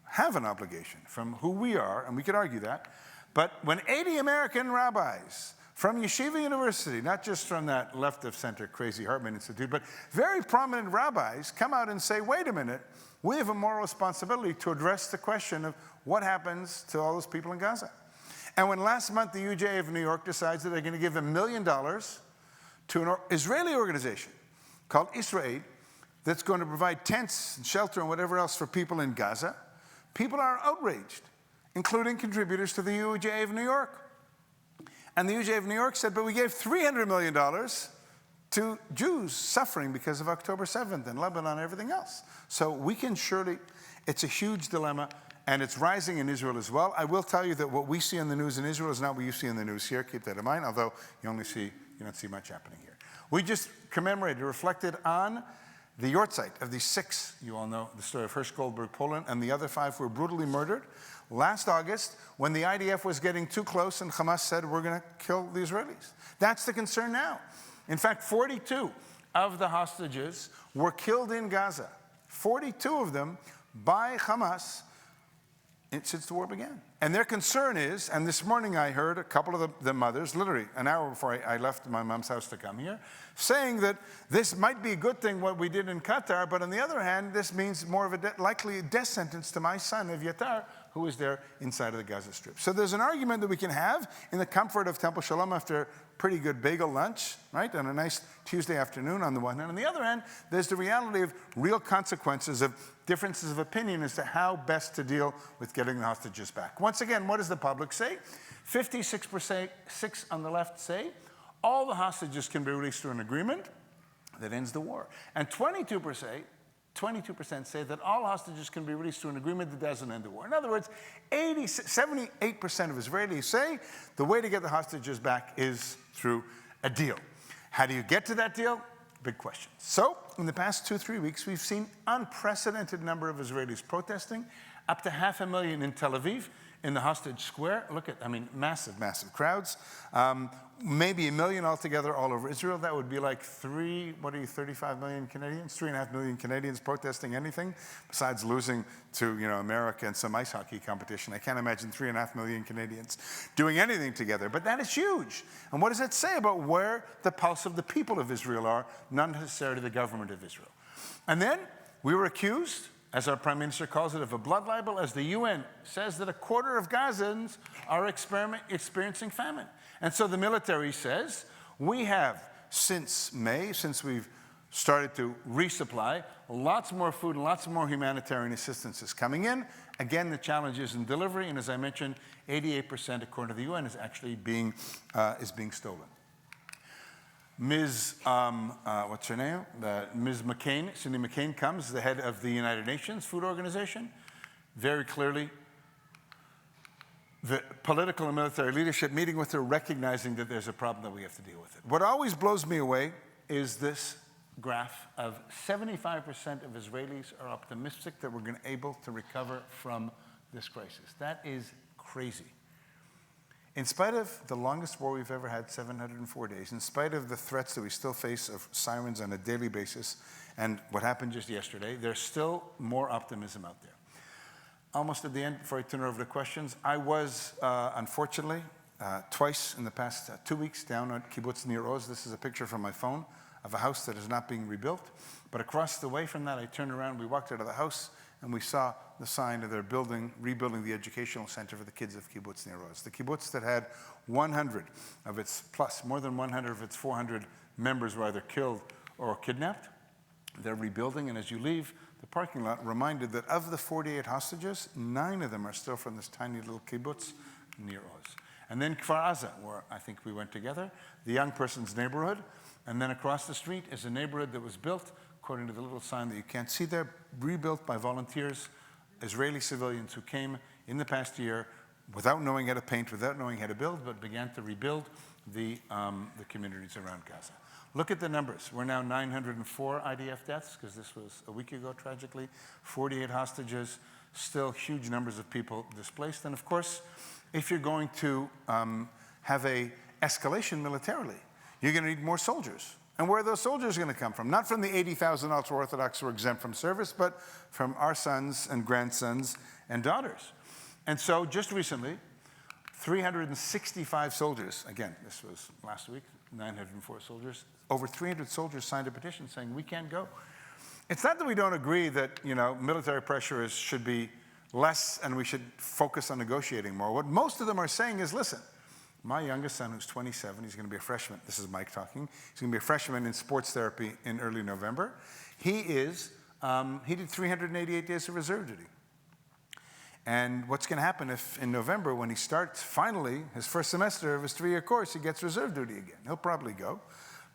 Speaker 3: have an obligation from who we are, and we could argue that. But when 80 American rabbis from Yeshiva University, not just from that left of center crazy Hartman Institute, but very prominent rabbis come out and say, wait a minute, we have a moral responsibility to address the question of what happens to all those people in Gaza. And when last month the UJ of New York decides that they're going to give $1 million to an Israeli organization called Israel that's going to provide tents and shelter and whatever else for people in Gaza, people are outraged, including contributors to the UJ of New York. And the UJ of New York said, but we gave $300 million to Jews suffering because of October 7th and Lebanon and everything else. So we can surely, it's a huge dilemma. And it's rising in Israel as well. I will tell you that what we see in the news in Israel is not what you see in the news here. Keep that in mind, although you don't see much happening here. We just commemorated, reflected on the Yortzeit of these 6, you all know the story of Hirsch Goldberg, Poland, and the other 5 were brutally murdered last August when the IDF was getting too close and Hamas said, we're going to kill the Israelis. That's the concern now. In fact, 42 of the hostages were killed in Gaza. 42 of them by Hamas since the war began. And their concern is, and this morning I heard a couple of the mothers, literally an hour before I left my mom's house to come here, saying that this might be a good thing what we did in Qatar, but on the other hand, this means more of a likely death sentence to my son, Evyatar, who is there inside of the Gaza Strip. So there's an argument that we can have in the comfort of Temple Sholom after a pretty good bagel lunch, right, on a nice Tuesday afternoon on the one hand. On the other hand, there's the reality of real consequences of differences of opinion as to how best to deal with getting the hostages back. Once again, what does the public say? 56% on the left say all the hostages can be released through an agreement that ends the war. And 22% say that all hostages can be released through an agreement that doesn't end the war. In other words, 78% of Israelis say the way to get the hostages back is through a deal. How do you get to that deal? Big question. So, in the past 2-3 weeks, we've seen unprecedented number of Israelis protesting, up to 500,000 in Tel Aviv, in the hostage square. Look at, massive, massive crowds. Maybe 1 million altogether all over Israel. That would be like 35 million Canadians, 3.5 million Canadians protesting anything besides losing to, America and some ice hockey competition. I can't imagine 3.5 million Canadians doing anything together, but that is huge. And what does that say about where the pulse of the people of Israel are, not necessarily the government of Israel? And then we were accused, as our Prime Minister calls it, of a blood libel, as the UN says that 1/4 of Gazans are experiencing famine. And so the military says, we have, since May, since we've started to resupply, lots more food and lots more humanitarian assistance is coming in. Again, the challenge is in delivery, and as I mentioned, 88%, according to the UN, is actually being stolen. Ms. What's her name? Ms. McCain, Cindy McCain comes, the head of the United Nations Food Organization. Very clearly, the political and military leadership meeting with her, recognizing that there's a problem that we have to deal with it. What always blows me away is this graph of 75% of Israelis are optimistic that we're going to be able to recover from this crisis. That is crazy. In spite of the longest war we've ever had, 704 days, in spite of the threats that we still face of sirens on a daily basis, and what happened just yesterday, there's still more optimism out there. Almost at the end, before I turn it over to questions, I was, unfortunately, twice in the past 2 weeks down at Kibbutz Nir Oz. This is a picture from my phone of a house that is not being rebuilt. But across the way from that, I turned around, we walked out of the house, and we saw the sign of their rebuilding the educational center for the kids of Kibbutz Nir Oz. The kibbutz that had more than 100 of its 400 members were either killed or kidnapped. They're rebuilding, and as you leave the parking lot, reminded that of the 48 hostages, 9 of them are still from this tiny little kibbutz Nir Oz. And then Kfar Aza, where I think we went together, the young person's neighborhood, and then across the street is a neighborhood that was built, according to the little sign that you can't see there, rebuilt by volunteers, Israeli civilians who came in the past year without knowing how to paint, without knowing how to build, but began to rebuild the communities around Gaza. Look at the numbers. We're now 904 IDF deaths, because this was a week ago, tragically. 48 hostages, still huge numbers of people displaced. And of course, if you're going to have a escalation militarily, you're going to need more soldiers. And where are those soldiers going to come from? Not from the 80,000 ultra-Orthodox who are exempt from service, but from our sons and grandsons and daughters. And so just recently, 365 soldiers, again, this was last week, 904 soldiers, over 300 soldiers signed a petition saying we can't go. It's not that we don't agree that, military pressure should be less and we should focus on negotiating more. What most of them are saying is, listen, my youngest son, who's 27, he's going to be a freshman. This is Mike talking. He's going to be a freshman in sports therapy in early November. He did 388 days of reserve duty. And what's going to happen if in November, when he starts finally his first semester of his 3-year course, he gets reserve duty again? He'll probably go.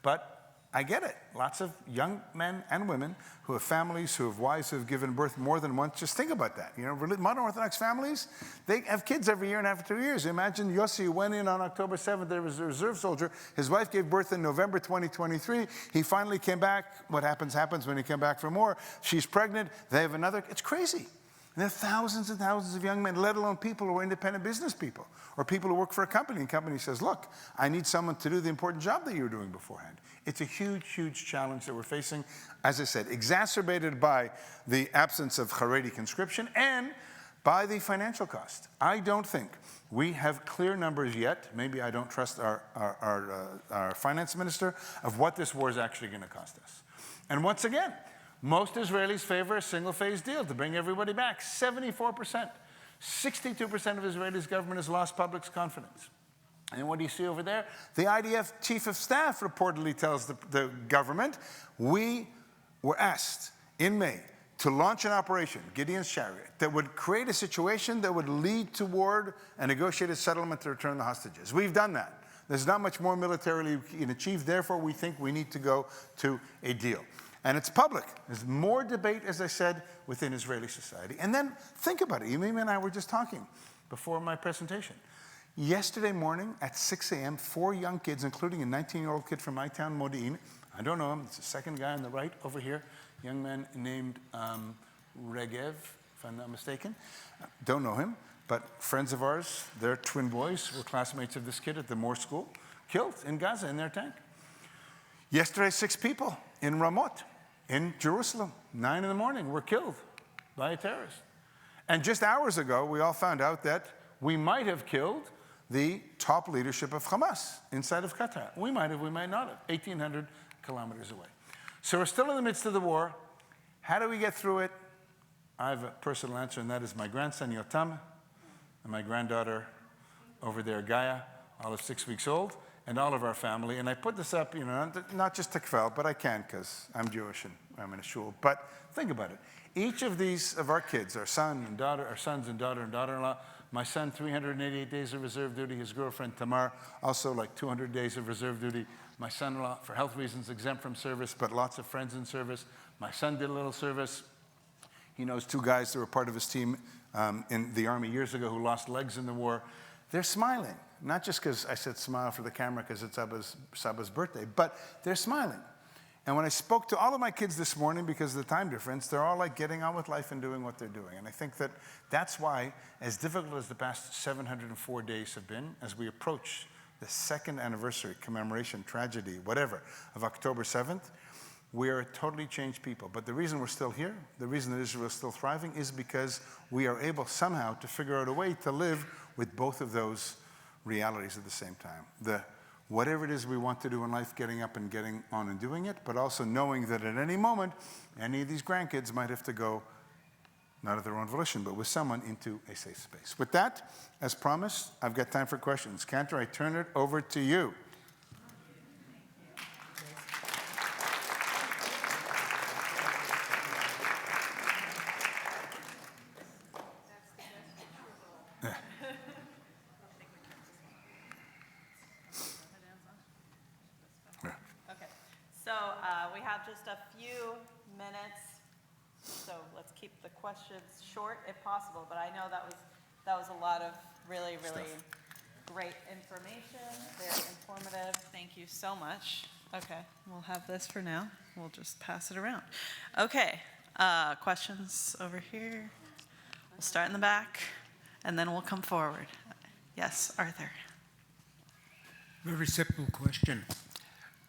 Speaker 3: But I get it. Lots of young men and women who have families, who have wives who have given birth more than once. Just think about that. Modern Orthodox families, they have kids every year and after 2 years. Imagine Yossi went in on October 7th. There was a reserve soldier. His wife gave birth in November 2023. He finally came back. What happens when you come back for more. She's pregnant. They have another. It's crazy. And there are thousands and thousands of young men, let alone people who are independent business people, or people who work for a company, and the company says, look, I need someone to do the important job that you were doing beforehand. It's a huge, huge challenge that we're facing, as I said, exacerbated by the absence of Haredi conscription and by the financial cost. I don't think we have clear numbers yet, maybe I don't trust our finance minister, of what this war is actually going to cost us. And once again, most Israelis favor a single-phase deal to bring everybody back. 74%. 62% of Israelis' government has lost public's confidence. And what do you see over there? The IDF chief of staff reportedly tells the government, we were asked in May to launch an operation, Gideon's Chariot, that would create a situation that would lead toward a negotiated settlement to return the hostages. We've done that. There's not much more militarily we can achieve. Therefore, we think we need to go to a deal. And it's public. There's more debate, as I said, within Israeli society. And then think about it. Yemim and I were just talking before my presentation. Yesterday morning at 6 a.m., 4 young kids, including a 19-year-old kid from my town, Modi'in. I don't know him. It's the second guy on the right over here. Young man named Regev, if I'm not mistaken. Don't know him, but friends of ours, their twin boys were classmates of this kid at the Moore School, killed in Gaza in their tank. Yesterday, 6 people in Ramot, in Jerusalem, 9 in the morning, were killed by a terrorist. And just hours ago, we all found out that we might have killed the top leadership of Hamas inside of Qatar. We might have, we might not have, 1,800 kilometers away. So we're still in the midst of the war. How do we get through it? I have a personal answer, and that is my grandson, Yotam, and my granddaughter over there, Gaia, all of 6 weeks old, and all of our family. And I put this up, not just to kvel, but I can because I'm Jewish and I'm in a shul. But think about it. Each of these, of our kids, our son and daughter, our sons and daughter and daughter-in-law, my son, 388 days of reserve duty. His girlfriend, Tamar, also like 200 days of reserve duty. My son-in-law, for health reasons, exempt from service, but lots of friends in service. My son did a little service. He knows 2 guys that were part of his team in the army years ago who lost legs in the war. They're smiling, not just because I said smile for the camera because it's Saba's birthday, but they're smiling. And when I spoke to all of my kids this morning, because of the time difference, they're all like getting on with life and doing what they're doing. And I think that that's why, as difficult as the past 704 days have been, as we approach the 2nd anniversary, commemoration, tragedy, whatever, of October 7th, we are a totally changed people. But the reason we're still here, the reason that Israel is still thriving, is because we are able somehow to figure out a way to live with both of those realities at the same time. Whatever it is we want to do in life, getting up and getting on and doing it, but also knowing that at any moment, any of these grandkids might have to go, not of their own volition, but with someone, into a safe space. With that, as promised, I've got time for questions. Cantor, I turn it over to you.
Speaker 1: We have just a few minutes, so let's keep the questions short if possible. But I know that was a lot of really great information, very informative. Thank you so much. Okay, we'll have this for now. We'll just pass it around. Okay, questions over here. We'll start in the back, and then we'll come forward. Yes, Arthur.
Speaker 4: Very simple question.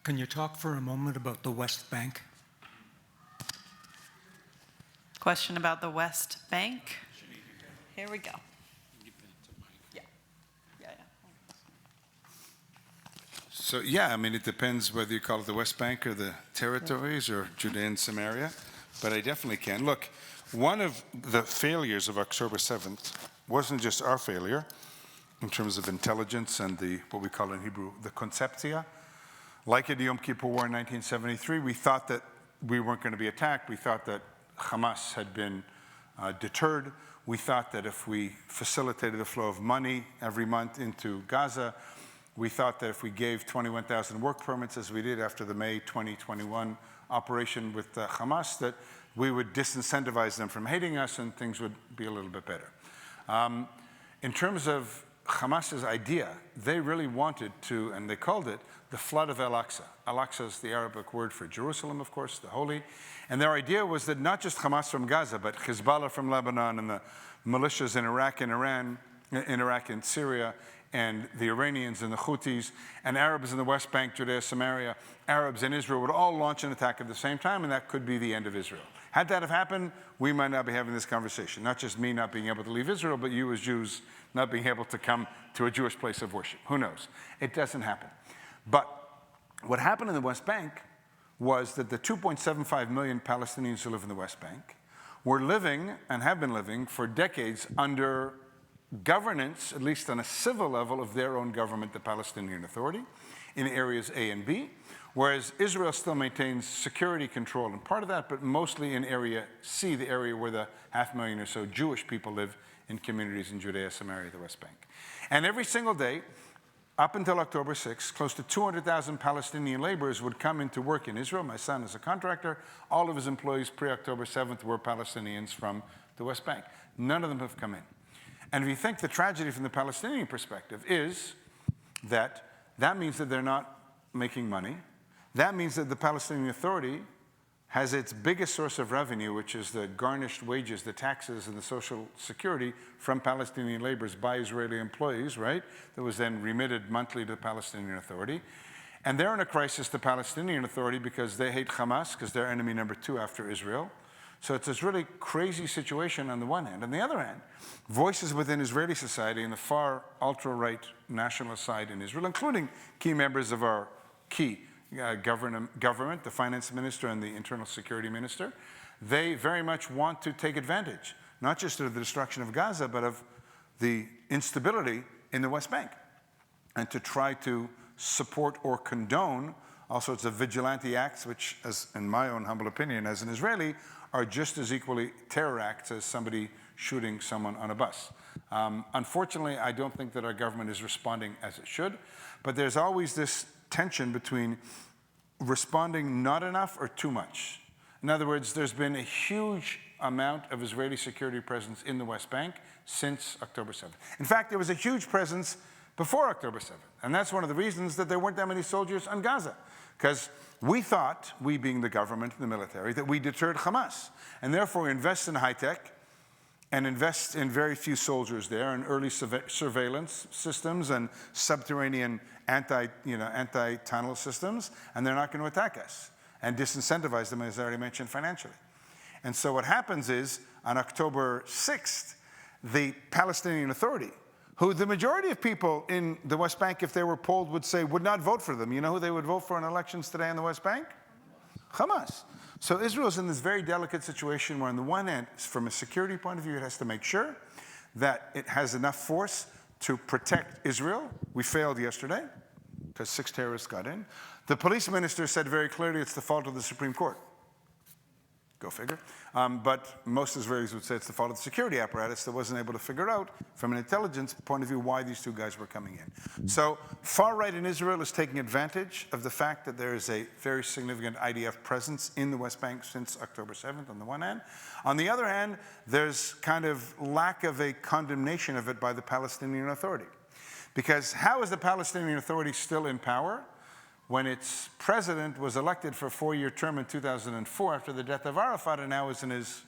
Speaker 4: Can you talk for a moment about the West Bank?
Speaker 1: Question about the West Bank. Here we go. Yeah.
Speaker 3: So, I mean, it depends whether you call it the West Bank or the territories or Judea and Samaria, but I definitely can. Look, one of the failures of October 7th wasn't just our failure in terms of intelligence and what we call in Hebrew, the conceptia. Like at the Yom Kippur War in 1973, we thought that we weren't going to be attacked. We thought that Hamas had been deterred. We thought that if we facilitated the flow of money every month into Gaza, we thought that if we gave 21,000 work permits, as we did after the May 2021 operation with Hamas, that we would disincentivize them from hating us and things would be a little bit better. In terms of Hamas's idea, they really wanted to, and they called it, the flood of Al-Aqsa. Al-Aqsa is the Arabic word for Jerusalem, of course, the holy. And their idea was that not just Hamas from Gaza, but Hezbollah from Lebanon and the militias in Iraq and Iran, in Iraq and Syria, and the Iranians and the Houthis, and Arabs in the West Bank, Judea, Samaria, Arabs in Israel would all launch an attack at the same time, and that could be the end of Israel. Had that have happened, we might not be having this conversation. Not just me not being able to leave Israel, but you as Jews not being able to come to a Jewish place of worship. Who knows? It doesn't happen. But what happened in the West Bank was that the 2.75 million Palestinians who live in the West Bank were living, and have been living for decades, under governance, at least on a civil level, of their own government, the Palestinian Authority, in areas A and B, whereas Israel still maintains security control in part of that, but mostly in area C, the area where the 500,000 or so Jewish people live in communities in Judea, Samaria, the West Bank. And every single day, up until October 6th, close to 200,000 Palestinian laborers would come into work in Israel. My son is a contractor. All of his employees pre-October 7th were Palestinians from the West Bank. None of them have come in. And if you think the tragedy from the Palestinian perspective is that that means that they're not making money. That means that the Palestinian Authority has its biggest source of revenue, which is the garnished wages, the taxes, and the social security from Palestinian laborers by Israeli employees, right? That was then remitted monthly to the Palestinian Authority. And they're in a crisis, the Palestinian Authority, because they hate Hamas, because they're enemy number 2 after Israel. So it's this really crazy situation on the one hand. On the other hand, voices within Israeli society and the far ultra-right nationalist side in Israel, including key members of our key government, the finance minister and the internal security minister, they very much want to take advantage, not just of the destruction of Gaza, but of the instability in the West Bank, and to try to support or condone all sorts of vigilante acts, which, as in my own humble opinion, as an Israeli, are just as equally terror acts as somebody shooting someone on a bus. Unfortunately, I don't think that our government is responding as it should, but there's always this tension between responding not enough or too much. In other words, there's been a huge amount of Israeli security presence in the West Bank since October 7th. In fact, there was a huge presence before October 7th, and that's one of the reasons that there weren't that many soldiers on Gaza, because we thought, we being the government and the military, that we deterred Hamas, and therefore invest in high-tech and invest in very few soldiers there, and early surveillance systems and subterranean anti-tunnel systems, and they're not going to attack us, and disincentivize them, as I already mentioned, financially. And so what happens is, on October 6th, the Palestinian Authority, who the majority of people in the West Bank, if they were polled, would say would not vote for them. You know who they would vote for in elections today in the West Bank? Hamas. So Israel's in this very delicate situation where, on the one hand, from a security point of view, it has to make sure that it has enough force to protect Israel. We failed yesterday because 6 terrorists got in. The police minister said very clearly it's the fault of the Supreme Court. Go figure. But most Israelis would say it's the fault of the security apparatus that wasn't able to figure out, from an intelligence point of view, why these 2 guys were coming in. So far right in Israel is taking advantage of the fact that there is a very significant IDF presence in the West Bank since October 7th, on the one hand. On the other hand, there's kind of lack of a condemnation of it by the Palestinian Authority. Because how is the Palestinian Authority still in power when its president was elected for a 4-year term in 2004 after the death of Arafat, and now is in his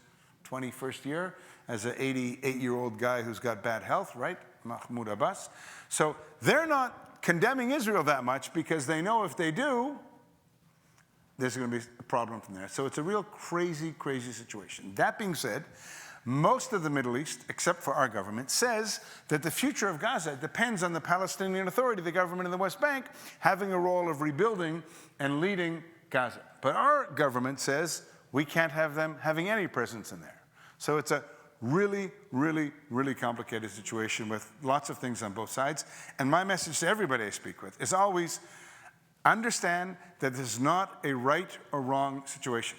Speaker 3: 21st year as an 88-year-old guy who's got bad health, right? Mahmoud Abbas. So they're not condemning Israel that much because they know if they do, there's going to be a problem from there. So it's a real crazy, crazy situation. That being said, most of the Middle East, except for our government, says that the future of Gaza depends on the Palestinian Authority, the government in the West Bank, having a role of rebuilding and leading Gaza. But our government says we can't have them having any presence in there. So it's a really, really, really complicated situation with lots of things on both sides. And my message to everybody I speak with is always understand that this is not a right or wrong situation.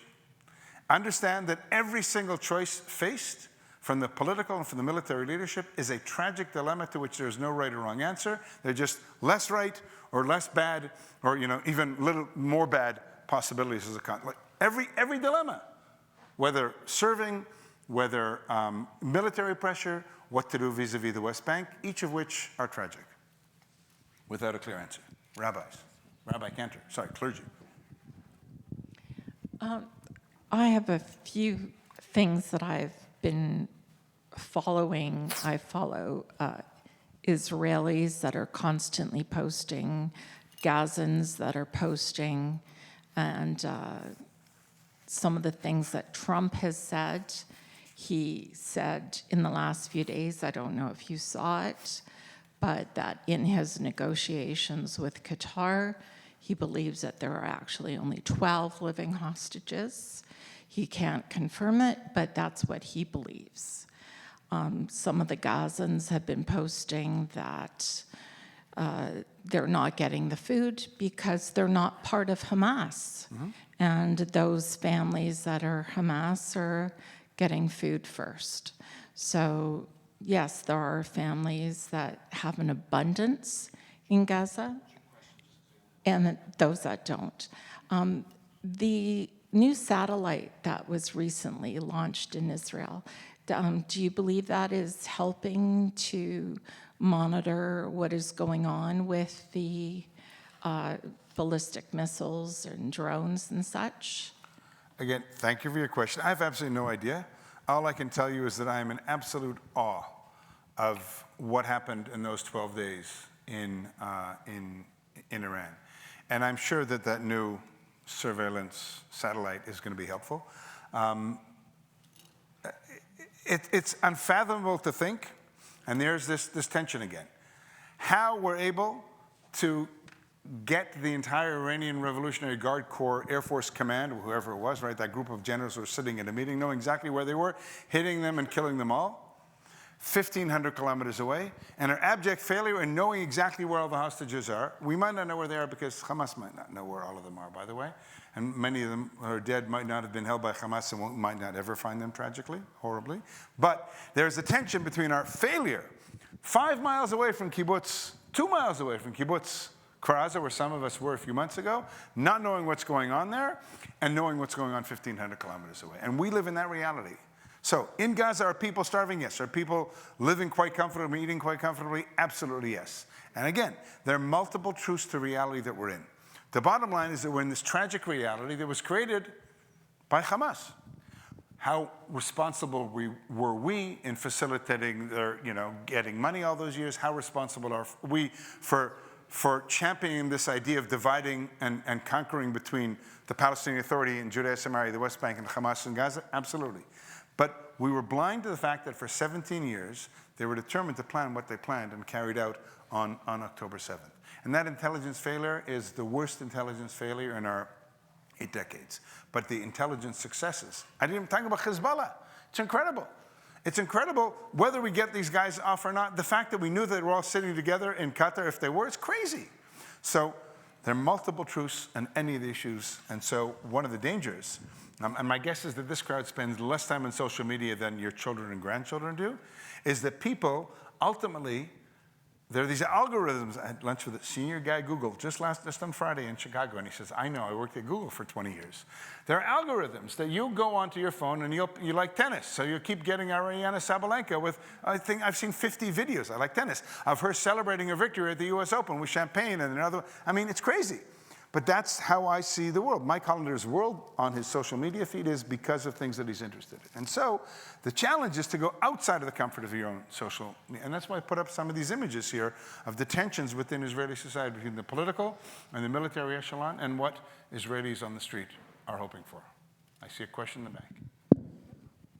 Speaker 3: Understand that every single choice faced, from the political and from the military leadership, is a tragic dilemma to which there is no right or wrong answer. They're just less right or less bad, or even little more bad possibilities as a conflict. Every dilemma, whether serving, whether military pressure, what to do vis-a-vis the West Bank, each of which are tragic, without a clear answer. Rabbi Cantor, sorry, clergy.
Speaker 5: I have a few things that I've been following. I follow Israelis that are constantly posting, Gazans that are posting, and some of the things that Trump has said. He said in the last few days, I don't know if you saw it, but that in his negotiations with Qatar, he believes that there are actually only 12 living hostages. He can't confirm it, but that's what he believes. Some of the Gazans have been posting that they're not getting the food because they're not part of Hamas. And those families that are Hamas are getting food first. So yes, there are families that have an abundance in Gaza and those that don't. The new satellite that was recently launched in Israel, do you believe that is helping to monitor what is going on with the ballistic missiles and drones and such?
Speaker 3: Again, thank you for your question. I have absolutely no idea. All I can tell you is that I am in absolute awe of what happened in those 12 days in Iran. And I'm sure that that new surveillance satellite is going to be helpful. It's unfathomable to think, and there's this tension again, how we're able to get the entire Iranian Revolutionary Guard Corps Air Force Command, or whoever it was, right, that group of generals who were sitting in a meeting, knowing exactly where they were, hitting them and killing them all, 1,500 kilometers away, and our abject failure in knowing exactly where all the hostages are. We might not know where they are because Hamas might not know where all of them are, by the way, and many of them who are dead might not have been held by Hamas and might not ever find them, tragically, horribly. But there's a tension between our failure 5 miles away from kibbutz, 2 miles away from kibbutz Karaza, where some of us were a few months ago, not knowing what's going on there, and knowing what's going on 1,500 kilometers away. And we live in that reality. So in Gaza, are people starving? Yes. Are people living quite comfortably, eating quite comfortably? Absolutely yes. And again, there are multiple truths to reality that we're in. The bottom line is that we're in this tragic reality that was created by Hamas. How responsible were we in facilitating their, getting money all those years? How responsible are we for championing this idea of dividing and conquering between the Palestinian Authority and Judea, Samaria, the West Bank, and Hamas in Gaza? Absolutely. But we were blind to the fact that for 17 years, they were determined to plan what they planned and carried out on October 7th. And that intelligence failure is the worst intelligence failure in our 8 decades. But the intelligence successes, I didn't even talk about Hezbollah. It's incredible. It's incredible whether we get these guys off or not. The fact that we knew that they were all sitting together in Qatar, if they were, it's crazy. So there are multiple truths on any of the issues. And so one of the dangers, and my guess is that this crowd spends less time on social media than your children and grandchildren do, is that people ultimately, there are these algorithms. I had lunch with a senior guy at Google just on Friday in Chicago, and he says, I know, I worked at Google for 20 years. There are algorithms that you go onto your phone and you like tennis, so you keep getting Ariana Sabalenka with, I think I've seen 50 videos. I like tennis. Of her celebrating a victory at the US Open with champagne and another. I mean, it's crazy. But that's how I see the world. Mike Hollander's world on his social media feed is because of things that he's interested in. And so the challenge is to go outside of the comfort of your own social media. And that's why I put up some of these images here of the tensions within Israeli society between the political and the military echelon and what Israelis on the street are hoping for. I see a question in the back.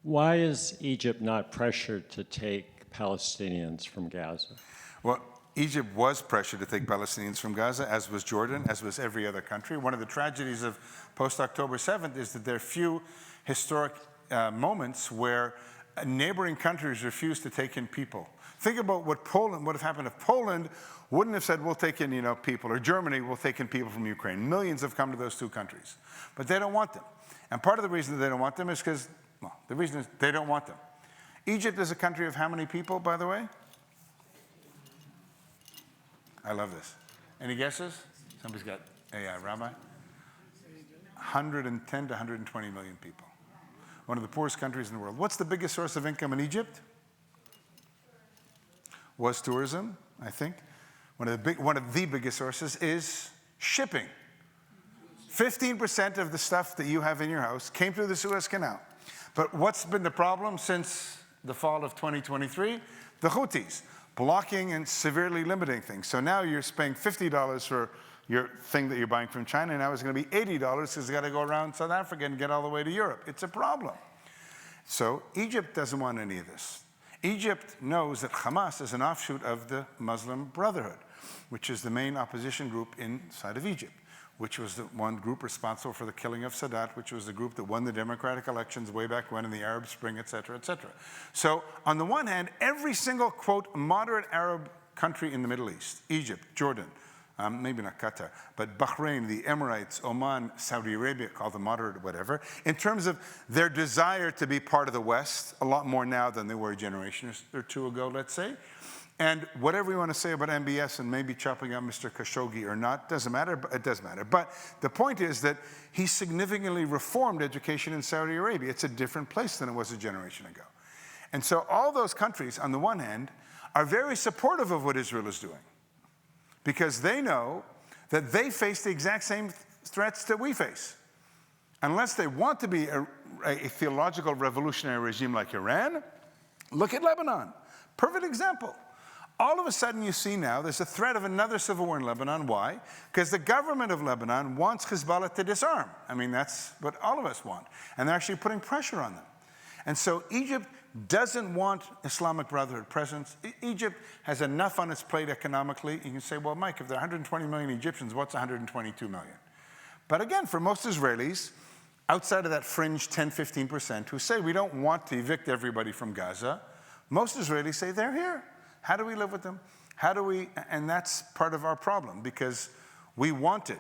Speaker 6: Why is Egypt not pressured to take Palestinians from Gaza?
Speaker 3: Well, Egypt was pressured to take Palestinians from Gaza, as was Jordan, as was every other country. One of the tragedies of post-October 7th is that there are few historic moments where neighboring countries refuse to take in people. Think about what Poland would have happened if Poland wouldn't have said, we'll take in people, or Germany will take in people from Ukraine. Millions have come to those two countries. But they don't want them. And part of the reason that they don't want them is because, well, the reason is they don't want them. Egypt is a country of how many people, by the way? I love this. Any guesses? Somebody's got AI. Rabbi? 110 to 120 million people. One of the poorest countries in the world. What's the biggest source of income in Egypt? Was tourism, I think. One of the biggest sources is shipping. 15% of the stuff that you have in your house came through the Suez Canal. But what's been the problem since the fall of 2023? The Houthis. Blocking and severely limiting things. So now you're paying $50 your thing that you're buying from China now is going to be $80 because it's got to go around South Africa and get all the way to Europe. It's a problem. So Egypt doesn't want any of this. Egypt knows that Hamas is an offshoot of the Muslim Brotherhood, which is the main opposition group inside of Egypt, which was the one group responsible for the killing of Sadat, which was the group that won the democratic elections way back when in the Arab Spring, et cetera, et cetera. So on the one hand, every single, quote, moderate Arab country in the Middle East, Egypt, Jordan, maybe not Qatar, but Bahrain, the Emirates, Oman, Saudi Arabia, called the moderate, whatever, in terms of their desire to be part of the West, a lot more now than they were a generation or two ago, let's say. And whatever you want to say about MBS and maybe chopping out Mr. Khashoggi or not, doesn't matter, but it does matter. But the point is that he significantly reformed education in Saudi Arabia. It's a different place than it was a generation ago. And so all those countries, on the one hand, are very supportive of what Israel is doing, because they know that they face the exact same threats that we face. Unless they want to be a theological revolutionary regime like Iran, look at Lebanon. Perfect example. All of a sudden you see now there's a threat of another civil war in Lebanon. Why? Because the government of Lebanon wants Hezbollah to disarm. I mean, that's what all of us want. And they're actually putting pressure on them. And so Egypt doesn't want Islamic Brotherhood presence. Egypt has enough on its plate economically. You can say, well, Mike, if there are 120 million Egyptians, what's 122 million? But again, for most Israelis, outside of that fringe 10, 15% who say we don't want to evict everybody from Gaza, most Israelis say they're here. How do we live with them? How do we, and that's part of our problem, because we wanted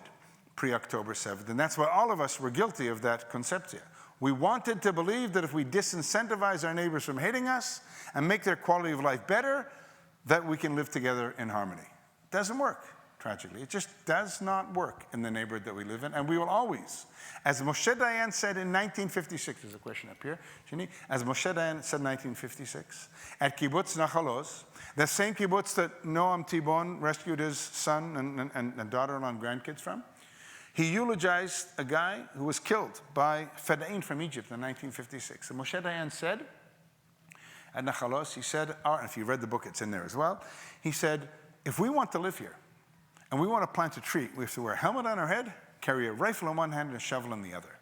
Speaker 3: pre-October 7th, and that's why all of us were guilty of that conceptia. We wanted to believe that if we disincentivize our neighbors from hating us and make their quality of life better, that we can live together in harmony. It doesn't work, tragically. It just does not work in the neighborhood that we live in, and we will always. As Moshe Dayan said in 1956, there's a question up here, Jenny. As Moshe Dayan said in 1956, at Kibbutz Nachalos, the same kibbutz that Noam Tibon rescued his son and daughter-in-law and grandkids from, he eulogized a guy who was killed by Feda'in from Egypt in 1956. And Moshe Dayan said, at Nachalos, he said, if you read the book, it's in there as well, he said, if we want to live here and we want to plant a tree, we have to wear a helmet on our head, carry a rifle in one hand and a shovel in the other.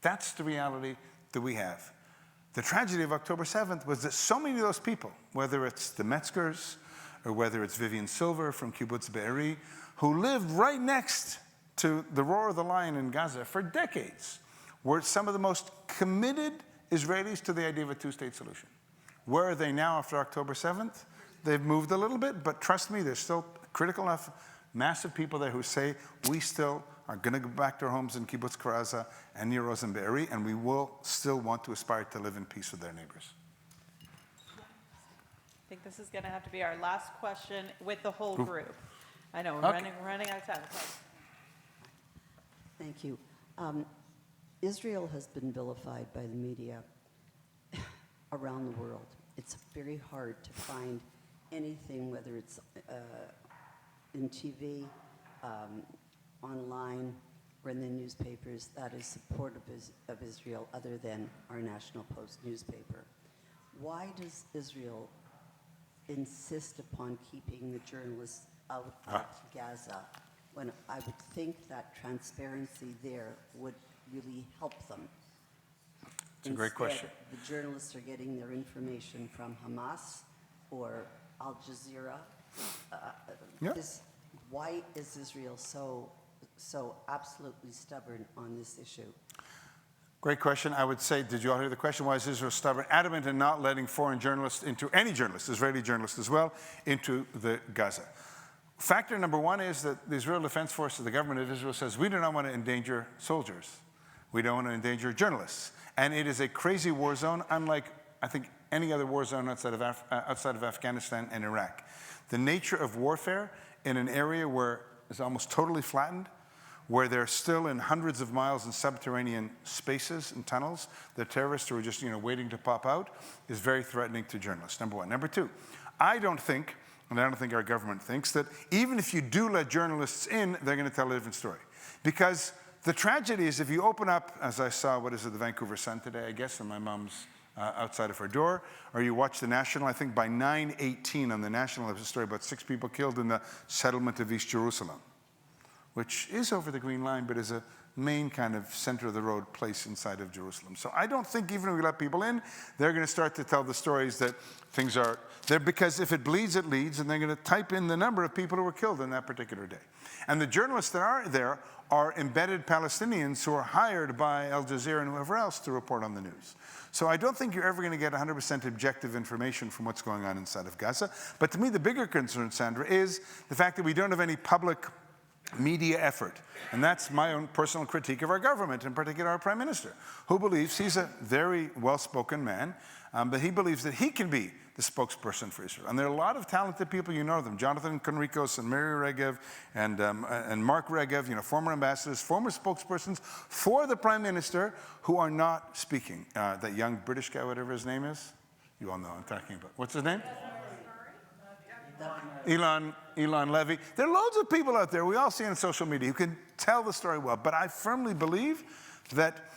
Speaker 3: That's the reality that we have. The tragedy of October 7th was that so many of those people, whether it's the Metzgers or whether it's Vivian Silver from Kibbutz Be'eri, who lived right next to the roar of the lion in Gaza for decades, were some of the most committed Israelis to the idea of a two-state solution. Where are they now after October 7th? They've moved a little bit, but trust me, there's still critical enough, massive people there who say, we still are going to go back to our homes in Kibbutz Karaza and near Rosen Be'eri, and we will still want to aspire to live in peace with their neighbors.
Speaker 1: I think this is going to have to be our last question with the whole group. I know, we're running out of time.
Speaker 7: Thank you. Israel has been vilified by the media around the world. It's very hard to find anything, whether it's in TV, online, or in the newspapers, that is supportive of Israel other than our National Post newspaper. Why does Israel insist upon keeping the journalists out of Gaza, when I would think that transparency there would really help them?
Speaker 3: It's a great question.
Speaker 7: The journalists are getting their information from Hamas or Al Jazeera. Why is Israel so absolutely stubborn on this issue?
Speaker 3: Great question. I would say, did you all hear the question? Why is Israel stubborn, adamant in not letting foreign journalists into, any journalists, Israeli journalists as well, into the Gaza? Factor number one is that the Israel Defense Forces, the government of Israel, says we do not want to endanger soldiers. We don't want to endanger journalists. And it is a crazy war zone, unlike, I think, any other war zone outside of Afghanistan and Iraq. The nature of warfare in an area where it's almost totally flattened, where they're still in hundreds of miles in subterranean spaces and tunnels, the terrorists who are just waiting to pop out, is very threatening to journalists, number one. Number two, I don't think, and I don't think our government thinks, that even if you do let journalists in, they're going to tell a different story. Because the tragedy is if you open up, as I saw, the Vancouver Sun today, I guess, and my mom's outside of her door, or you watch the National, I think by 9:18 on the National, there's a story about 6 people killed in the settlement of East Jerusalem, which is over the Green Line, but is a main kind of center-of-the-road place inside of Jerusalem. So I don't think even if we let people in, they're going to start to tell the stories that things are there, because if it bleeds, it leads, and they're going to type in the number of people who were killed in that particular day. And the journalists that are there are embedded Palestinians who are hired by Al Jazeera and whoever else to report on the news. So I don't think you're ever going to get 100% objective information from what's going on inside of Gaza. But to me, the bigger concern, Sandra, is the fact that we don't have any public media effort. And that's my own personal critique of our government, in particular our Prime Minister, who believes he's a very well-spoken man, but he believes that he can be the spokesperson for Israel. And there are a lot of talented people, you know them, Jonathan Conricos and Mary Regev and Mark Regev, former ambassadors, former spokespersons for the Prime Minister who are not speaking. That young British guy, whatever his name is, you all know what I'm talking about. What's his name? Elon Levy. There are loads of people out there, we all see on social media, who can tell the story well. But I firmly believe that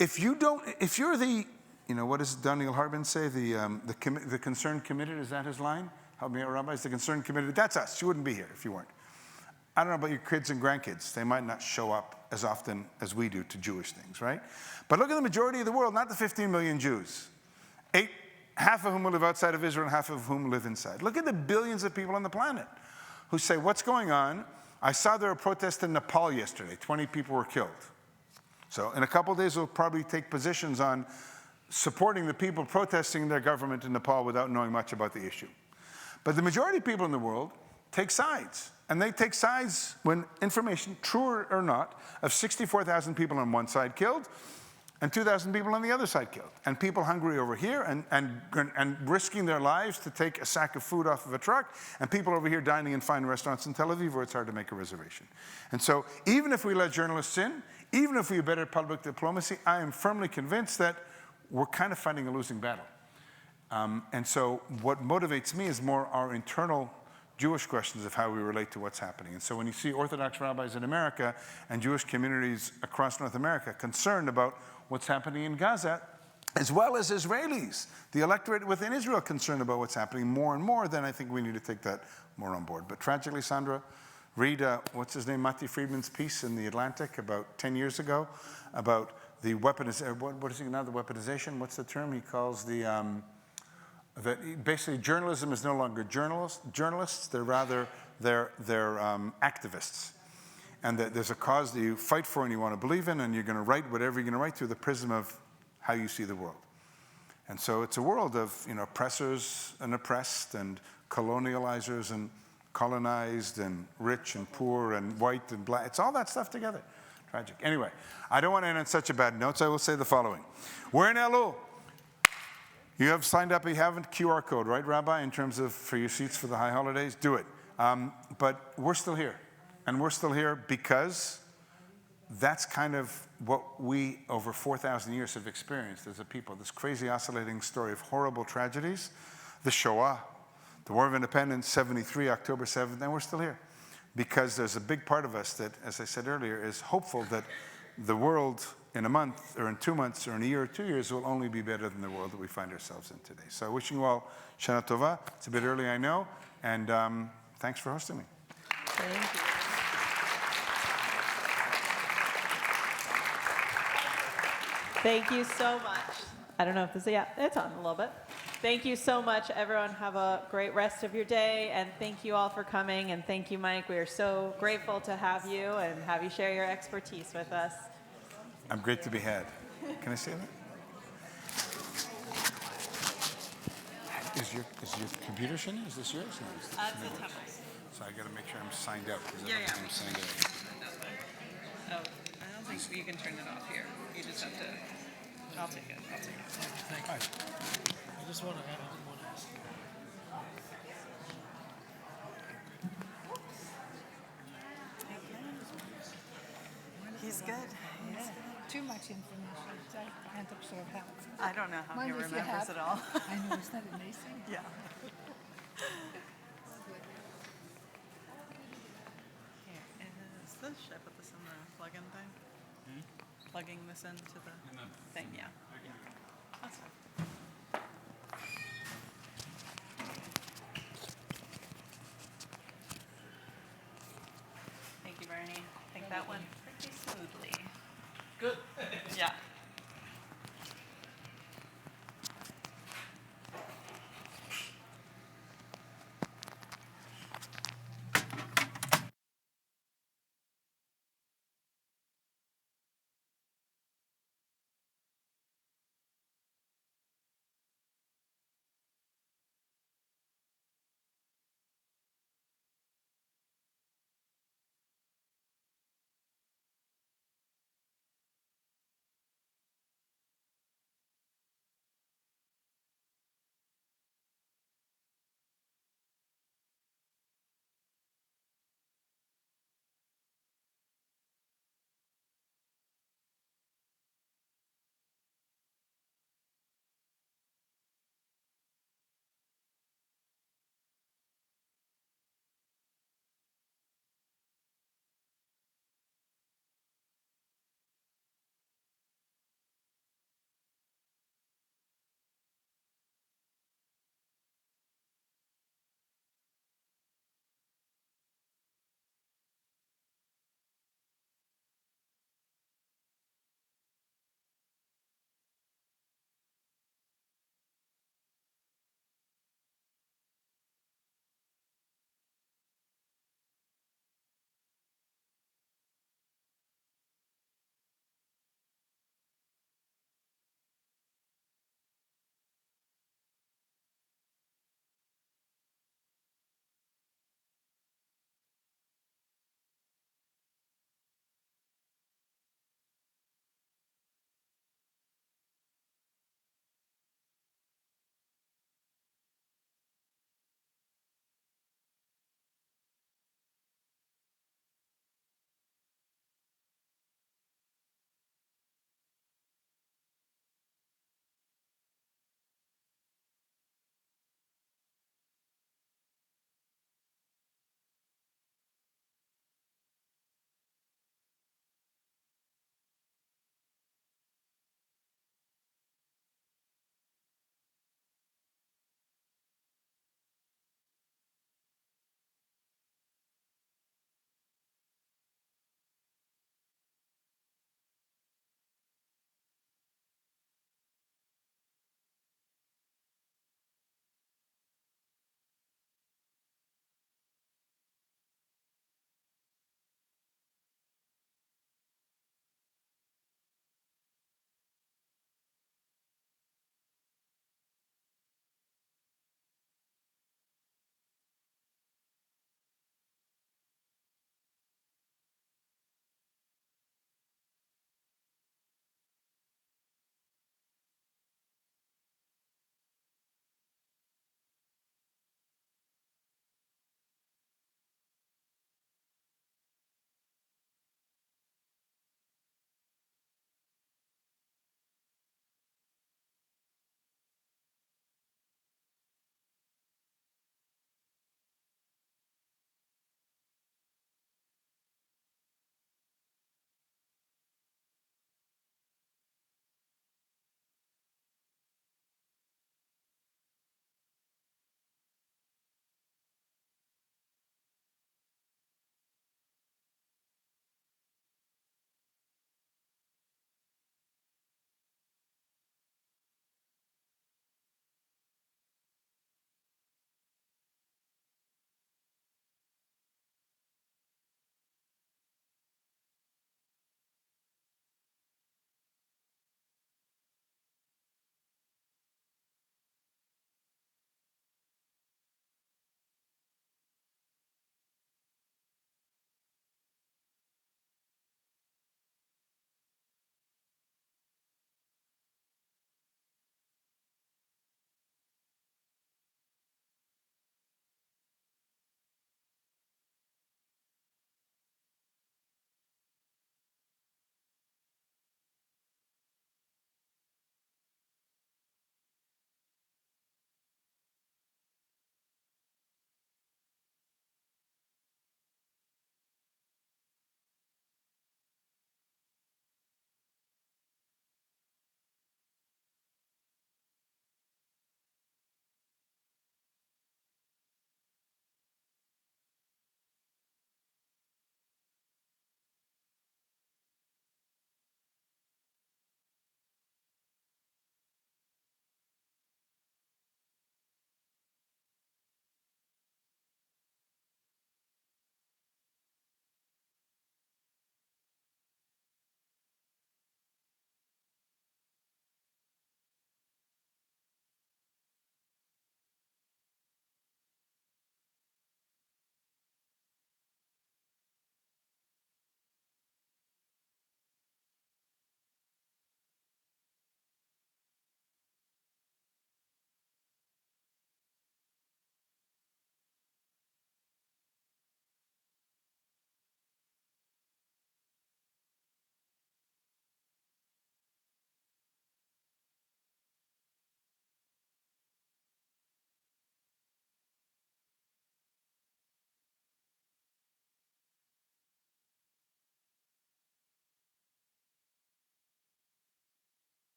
Speaker 3: if you're the, what does Daniel Harbin say? The concerned committed, is that his line? Help me out, Rabbi. Is the concerned committed? That's us. You wouldn't be here if you weren't. I don't know about your kids and grandkids. They might not show up as often as we do to Jewish things, right? But look at the majority of the world, not the 15 million Jews. Half of whom live outside of Israel and half of whom live inside. Look at the billions of people on the planet who say, what's going on? I saw there were protests in Nepal yesterday. 20 people were killed. So in a couple of days, we'll probably take positions on supporting the people protesting their government in Nepal without knowing much about the issue. But the majority of people in the world take sides. And they take sides when information, true or not, of 64,000 people on one side killed, and 2,000 people on the other side killed. And people hungry over here and risking their lives to take a sack of food off of a truck, and people over here dining in fine restaurants in Tel Aviv where it's hard to make a reservation. And so even if we let journalists in, even if we have better public diplomacy, I am firmly convinced that we're kind of fighting a losing battle. And so what motivates me is more our internal Jewish questions of how we relate to what's happening. And so when you see Orthodox rabbis in America and Jewish communities across North America concerned about what's happening in Gaza, as well as Israelis, the electorate within Israel concerned about what's happening more and more, then I think we need to take that more on board. But tragically, Sandra, read, what's his name, Matti Friedman's piece in The Atlantic about 10 years ago about the weaponization, what is he now, the weaponization? What's the term? He calls that basically journalism is no longer journalists, they're rather, they're activists. And that there's a cause that you fight for and you want to believe in, and you're going to write whatever you're going to write through the prism of how you see the world. And so it's a world of oppressors and oppressed, and colonializers and colonized, and rich and poor, and white and black. It's all that stuff together. Tragic. Anyway, I don't want to end on such a bad note, so I will say the following. We're in Elul. You have signed up, you haven't, QR code, right, Rabbi, in terms of for your seats for the high holidays? Do it. But we're still here. And we're still here because that's kind of what we, over 4,000 years, have experienced as a people. This crazy oscillating story of horrible tragedies, the Shoah, the War of Independence, 73, October 7th, and we're still here. Because there's a big part of us that, as I said earlier, is hopeful that the world in a month, or in 2 months, or in a year or 2 years will only be better than the world that we find ourselves in today. So wishing you all Shana Tova. It's a bit early, I know, and thanks for hosting me.
Speaker 1: Thank you. Thank you so much. I don't know if this, it's on a little bit. Thank you so much, everyone. Have a great rest of your day, and thank you all for coming, and thank you, Mike. We are so grateful to have you and have you share your expertise with us.
Speaker 3: I'm great to be had. Can I say that? Is your computer, Shani? Is this yours? No, it's the so I got to make sure I'm signed out. I'm signed out.
Speaker 1: Oh, I don't think you can turn it off here. You just have to. I'll take it.
Speaker 8: Thank you. I just want to add one ask.
Speaker 9: He's good.
Speaker 10: Yeah. Too much information. I can't absorb half.
Speaker 9: I don't know how he remembers it all.
Speaker 10: I know, isn't that amazing?
Speaker 9: Yeah. Here, is this, should I put this in the plug-in thing? Plugging this into the thing, yeah. That's fine.